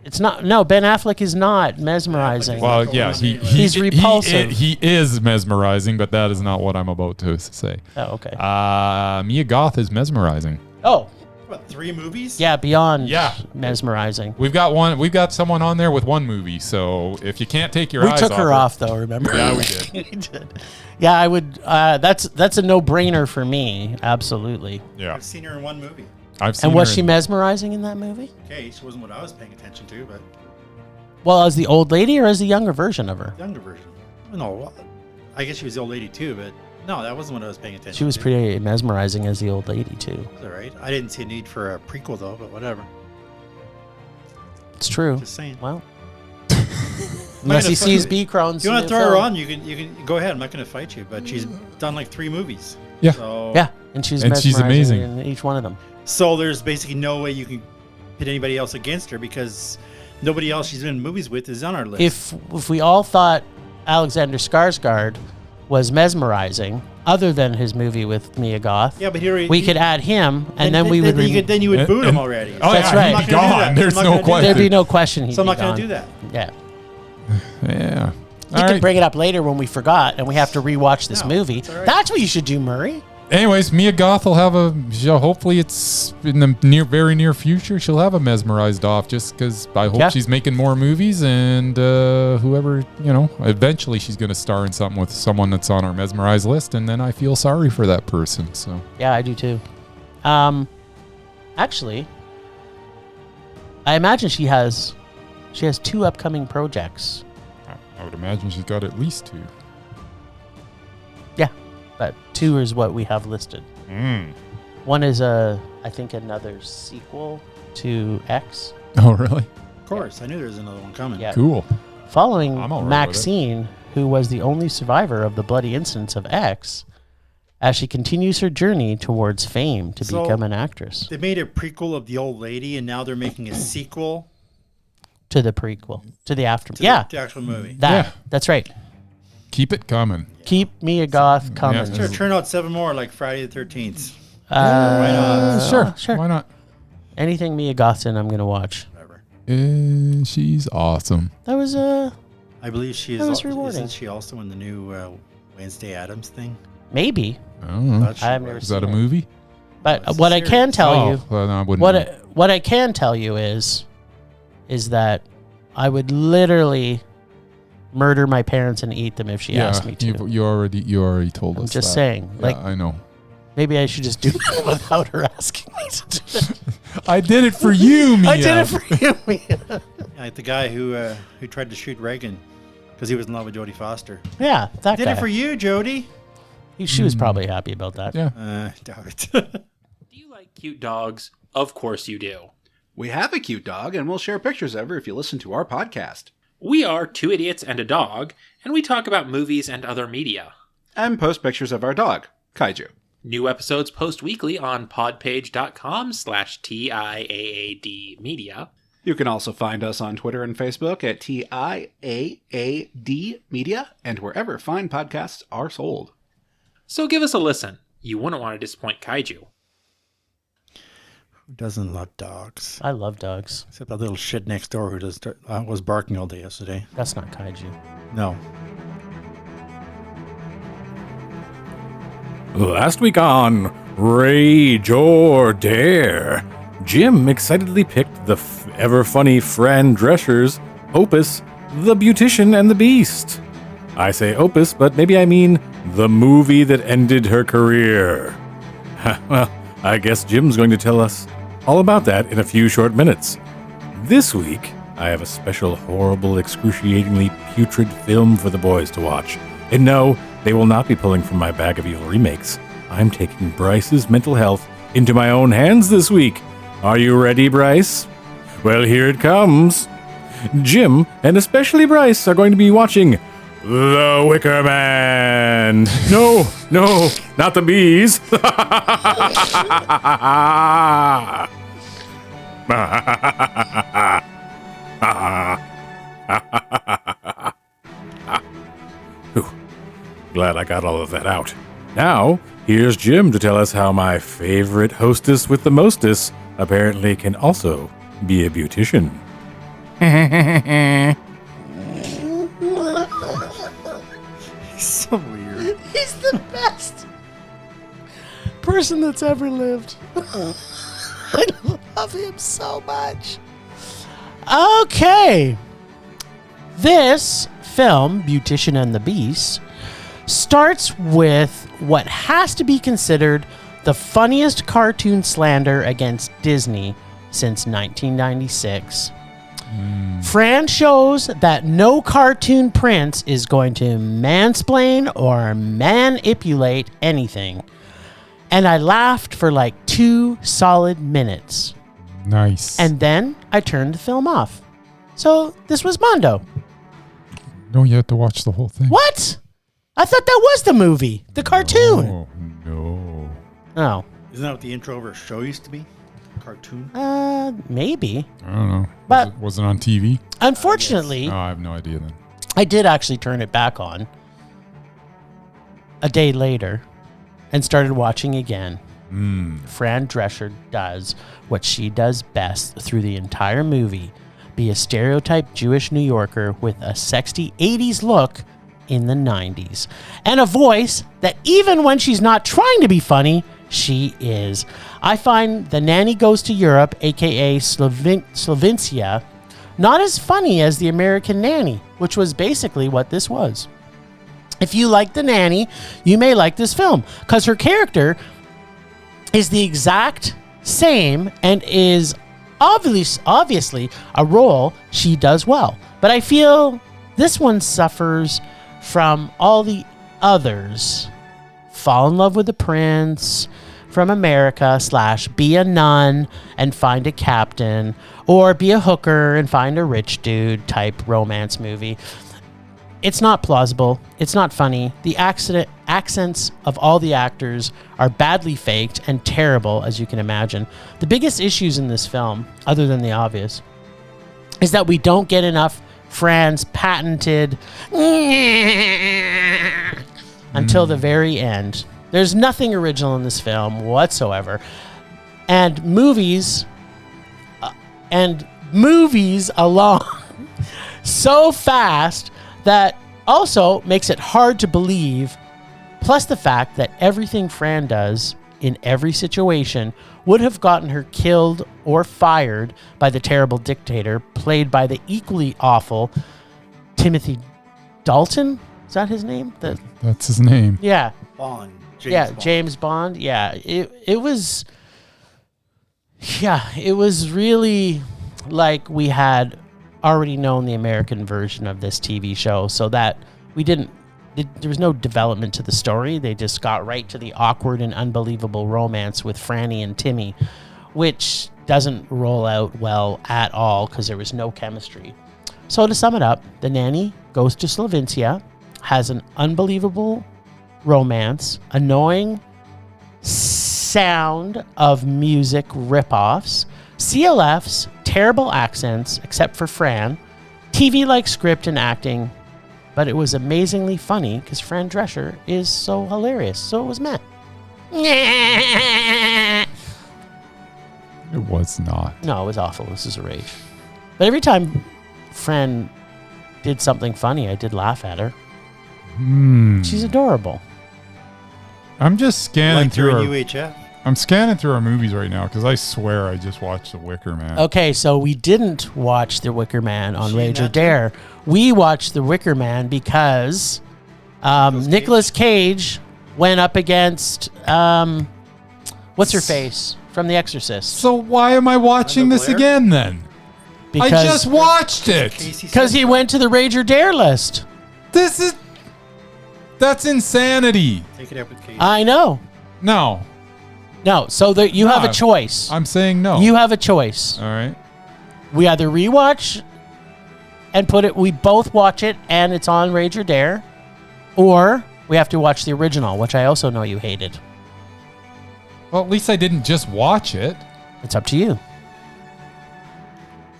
It's not. No, Ben Affleck is not mesmerizing. Well, yeah, He's repulsive. He is mesmerizing, but that is not what I'm about to say. Oh, okay. Mia Goth is mesmerizing. Oh, What, 3 movies? yeah, beyond Yeah. mesmerizing. We've got someone on there with one movie, so if you can't take your We eyes took her it- off though. Remember? Yeah, we did. We did. Yeah, I would. That's a no-brainer for me. Absolutely. Yeah, I've seen her in one movie. I've seen. And was her she in- mesmerizing in that movie? Okay, she wasn't what I was paying attention to, but Well, as the old lady or as the younger version of her? younger version. No, I guess she was the old lady too, but no, that wasn't what I was paying attention to. She was pretty mesmerizing as the old lady too. All right. I didn't see a need for a prequel though, but whatever. It's true. Just saying. Well, unless he sees B. Crones. If you want to throw her on, you can go ahead. I'm not going to fight you, but she's done like 3 movies. Yeah. So, Yeah, and she's amazing. mesmerizing in each one of them. So there's basically no way you can pit anybody else against her because nobody else she's been in movies with is on our list. If we all thought Alexander Skarsgård was mesmerizing, other than his movie with Mia Goth, yeah, but here we could add him, and then we would. then you would boot him and- already. Oh, That's yeah, right. he'd I'm be not gonna do gone. that. There's I'm not no gonna do that. question. There'd be no question. He'd So I'm be not going gone. to do that. Yeah, Yeah. you All can right. bring it up later when we forgot and we have to rewatch this No, movie. that's all right. That's what you should do, Murray. Anyways, Mia Goth will have hopefully it's in the very near future. She'll have a mesmerized off just because I hope Yeah. she's making more movies and whoever, eventually she's going to star in something with someone that's on our mesmerized list. And then I feel sorry for that person. So Yeah, I do too. Actually, I imagine she has 2 upcoming projects. I would imagine she's got at least 2. Yeah, but 2 is what we have listed. One is I think another sequel to X. Oh, really? Of course, I knew there was another one coming. Yeah. Cool. Following I'm all right with Maxine, who was the only survivor of the bloody incidents of X, as she continues her journey towards fame to So- become an actress. They made a prequel of the old lady, and now they're making a sequel To the prequel, to the after. to Yeah, the actual movie. Yeah. That's right. Keep it coming. Keep Mia Goth coming. Yeah. Sure, turn out 7 more like Friday the 13th. Why not? Sure. Why not? Anything Mia Goth's in, I'm gonna watch. Whatever. She's awesome. That was I believe she is. That was rewarding. Isn't she also in the new Wednesday Addams thing? maybe, I don't know. Thought she I've was. never Is that a seen it. movie? but It's a what I can series. tell you, Well, no, I wouldn't know. what I can tell you is that I would literally murder my parents and eat them if she asked me to. You already told I'm us just that. saying, Yeah, like I know. maybe I should just do it without her asking me to do it. I did it for you, Mia. I did it for you, Mia. Like the guy who tried to shoot Reagan Because he was in love with Jodie Foster. Yeah, that Did guy. it for you, Jodie. She was probably happy about that. Yeah. Doubt it. Do you like cute dogs? Of course you do. We have a cute dog, and we'll share pictures of her if you listen to our podcast. We are Two Idiots and a Dog, and we talk about movies and other media. And post pictures of our dog, Kaiju. New episodes post weekly on podpage.com/TIAAD media. You can also find us on Twitter and Facebook at TIAAD Media, and wherever fine podcasts are sold. So give us a listen. You wouldn't want to disappoint Kaiju. Who doesn't love dogs? I love dogs. Except that little shit next door who just was barking all day yesterday. That's not kaiju. No. Last week on Rage or Dare, Jim excitedly picked the ever-funny Fran Drescher's opus, The Beautician and the Beast. I say opus, but maybe I mean the movie that ended her career. Well, I guess Jim's going to tell us all about that in a few short minutes. This week, I have a special, horrible, excruciatingly putrid film for the boys to watch. And no, they will not be pulling from my bag of evil remakes. I'm taking Bryce's mental health into my own hands this week. Are you ready, Bryce? Well, here it comes. Jim, and especially Bryce, are going to be watching The Wicker Man. No, not the bees. Glad I got all of that out. Now, here's Jim to tell us how my favorite hostess with the mostess apparently can also be a beautician. So weird. He's the best person that's ever lived. I love him so much. Okay. This film, Beautician and the Beast, starts with what has to be considered the funniest cartoon slander against Disney since 1996. Fran shows that no cartoon prince is going to mansplain or manipulate anything. And I laughed for like 2 solid minutes. Nice. And then I turned the film off. So this was Mondo. No, you have to watch the whole thing. What? I thought that was the movie, the cartoon. Oh, no. Oh, Isn't that what the intro of our show used to be? Cartoon? maybe. I don't know. But- Was it on TV? Unfortunately, Oh, I have no idea then. I did actually turn it back on a day later and started watching again. Fran Drescher does what she does best through the entire movie, be a stereotyped Jewish New Yorker with a sexy 80s look in the 90s. And a voice that even when she's not trying to be funny, she is. I find The Nanny Goes to Europe, aka Slovencia, not as funny as The American Nanny, which was basically what this was. If you like The Nanny, you may like this film, because her character is the exact same and is obviously a role she does well. But I feel this one suffers from all the others. Fall in love with the prince from America / be a nun and find a captain, or be a hooker and find a rich dude type romance movie. It's not plausible. It's not funny. The accents of all the actors are badly faked and terrible, as you can imagine. The biggest issues in this film, other than the obvious, is that we don't get enough Fran's patented until the very end. There's nothing original in this film whatsoever. And movies along so fast that also makes it hard to believe, plus the fact that everything Fran does in every situation would have gotten her killed or fired by the terrible dictator played by the equally awful Timothy Dalton. Is that his name? That's his name. Yeah. Bond. James Bond. Yeah. It was really like we had already known the American version of this TV show, so that there was no development to the story. They just got right to the awkward and unbelievable romance with Franny and Timmy, which doesn't roll out well at all because there was no chemistry. So to sum it up, the nanny goes to Slovincia, has an unbelievable romance, annoying sound of music ripoffs, CLFs, terrible accents, except for Fran, TV-like script and acting, but it was amazingly funny because Fran Drescher is so hilarious, so it was meh. It was not. No, it was awful. This is a rage. But every time Fran did something funny, I did laugh at her. She's adorable. I'm just scanning Like through through our, UHF. I'm scanning through our movies right now because I swear I just watched The Wicker Man. Okay, so we didn't watch The Wicker Man on She Rage or not Dare. We watched The Wicker Man because Nicolas Cage went up against what's her face from The Exorcist. So why am I watching this Blair? again then? I Because just watched it. because he went to the Rage or Dare list. That's insanity. Take it up with Kate. I know. No, No, so you have a No, choice. I'm saying no. You have a choice. All right. We either rewatch and we both watch it and it's on Rage or Dare, or we have to watch the original, which I also know you hated. Well, at least I didn't just watch it. It's up to you.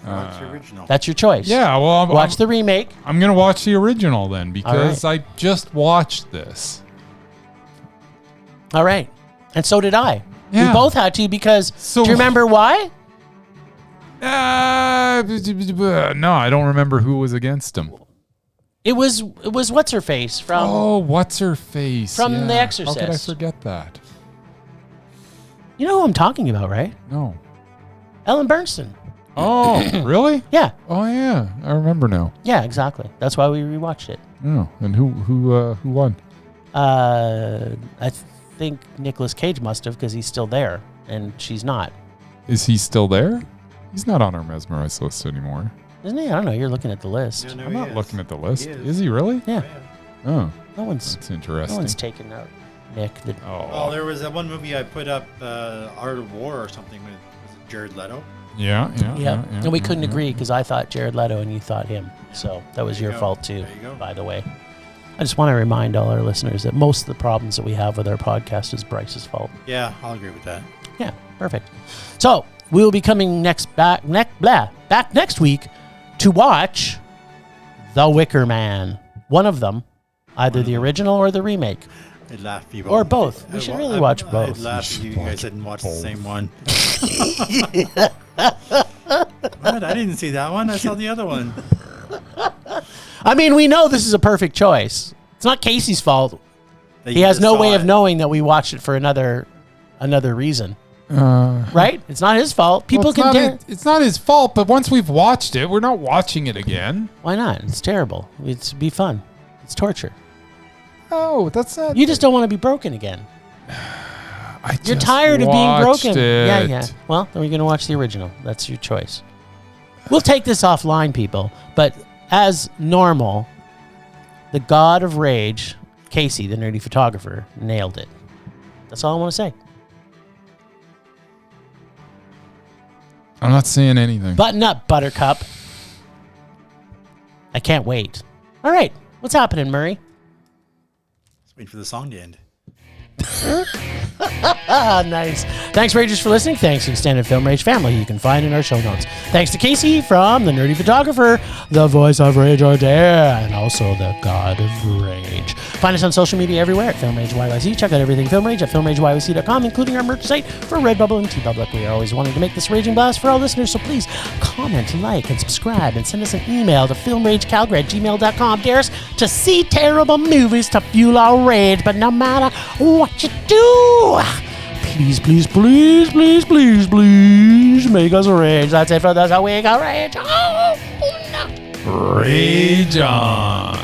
What's the original? That's your choice. Yeah, well, Watch the remake. I'm gonna watch the original then because I just watched this. All right. And so did I. Yeah. We both had to because So- do you remember why? No, I don't remember who was against him. It was what's her face from Oh, what's her face? From The How could I Exorcist. forget that? You know who I'm talking about, right? No. Ellen Bernstein. Oh, really? Yeah. Oh, yeah. I remember now. Yeah, exactly. That's why we rewatched it. Oh, and who won? I think Nicolas Cage must have because he's still there and she's not. Is he still there? He's not on our mesmerized list anymore. Isn't he? I don't know. You're looking at the list. No, no, I'm he not is. looking at the list. He Is he really? Yeah. Oh, No one's that's interesting. no one's taking out Nick. Oh, there was that one movie I put up, Art of War or something with was it Jared Leto. Yeah. Yeah. And we couldn't yeah. agree because I thought Jared Leto and you thought him. So that was There you your go. fault too, There you go. by the way. I just want to remind all our listeners that most of the problems that we have with our podcast is Bryce's fault. Yeah, I'll agree with that. Yeah, perfect. So we will be coming back next week to watch The Wicker Man. One of them, either the original or the remake. I'd laugh if you Or both. We should really watch both. I'd laugh if you guys didn't watch the same one. What? I didn't see that one. I saw the other one. I mean, we know this is a perfect choice. It's not Casey's fault. That He you has just no saw way of it. knowing that we watched it for another reason. Right? It's not his fault. People can dare. It's not his fault, but once we've watched it, we're not watching it again. Why not? It's terrible. It's be fun. It's torture. Oh, that's not. You just don't want to be broken again. You're just tired of being watched broken. it. Yeah. Well, then we're going to watch the original. That's your choice. We'll take this offline, people. But as normal, the god of rage, Casey, the nerdy photographer, nailed it. That's all I want to say. I'm not saying anything. Button up, Buttercup. I can't wait. All right. What's happening, Murray? Let's wait for the song to end. Nice. Thanks, Ragers, for listening. Thanks to Extended Film Rage family you can find in our show notes. Thanks to Casey from The Nerdy Photographer, the voice of Rage or Dare, and also the God of Rage. Find us on social media everywhere at Film Rage YYC. Check out everything Film Rage at filmrageYYC.com, including our merch site for Redbubble and TeePublic. We are always wanting to make this raging blast for all listeners, so please comment, like, and subscribe, and send us an email to filmragecalgary@gmail.com. Dare us to see terrible movies to fuel our rage, but no matter what you do, please, please, please, please, please, please make us rage. That's it for this week of Rage. Oh, no. Rage on.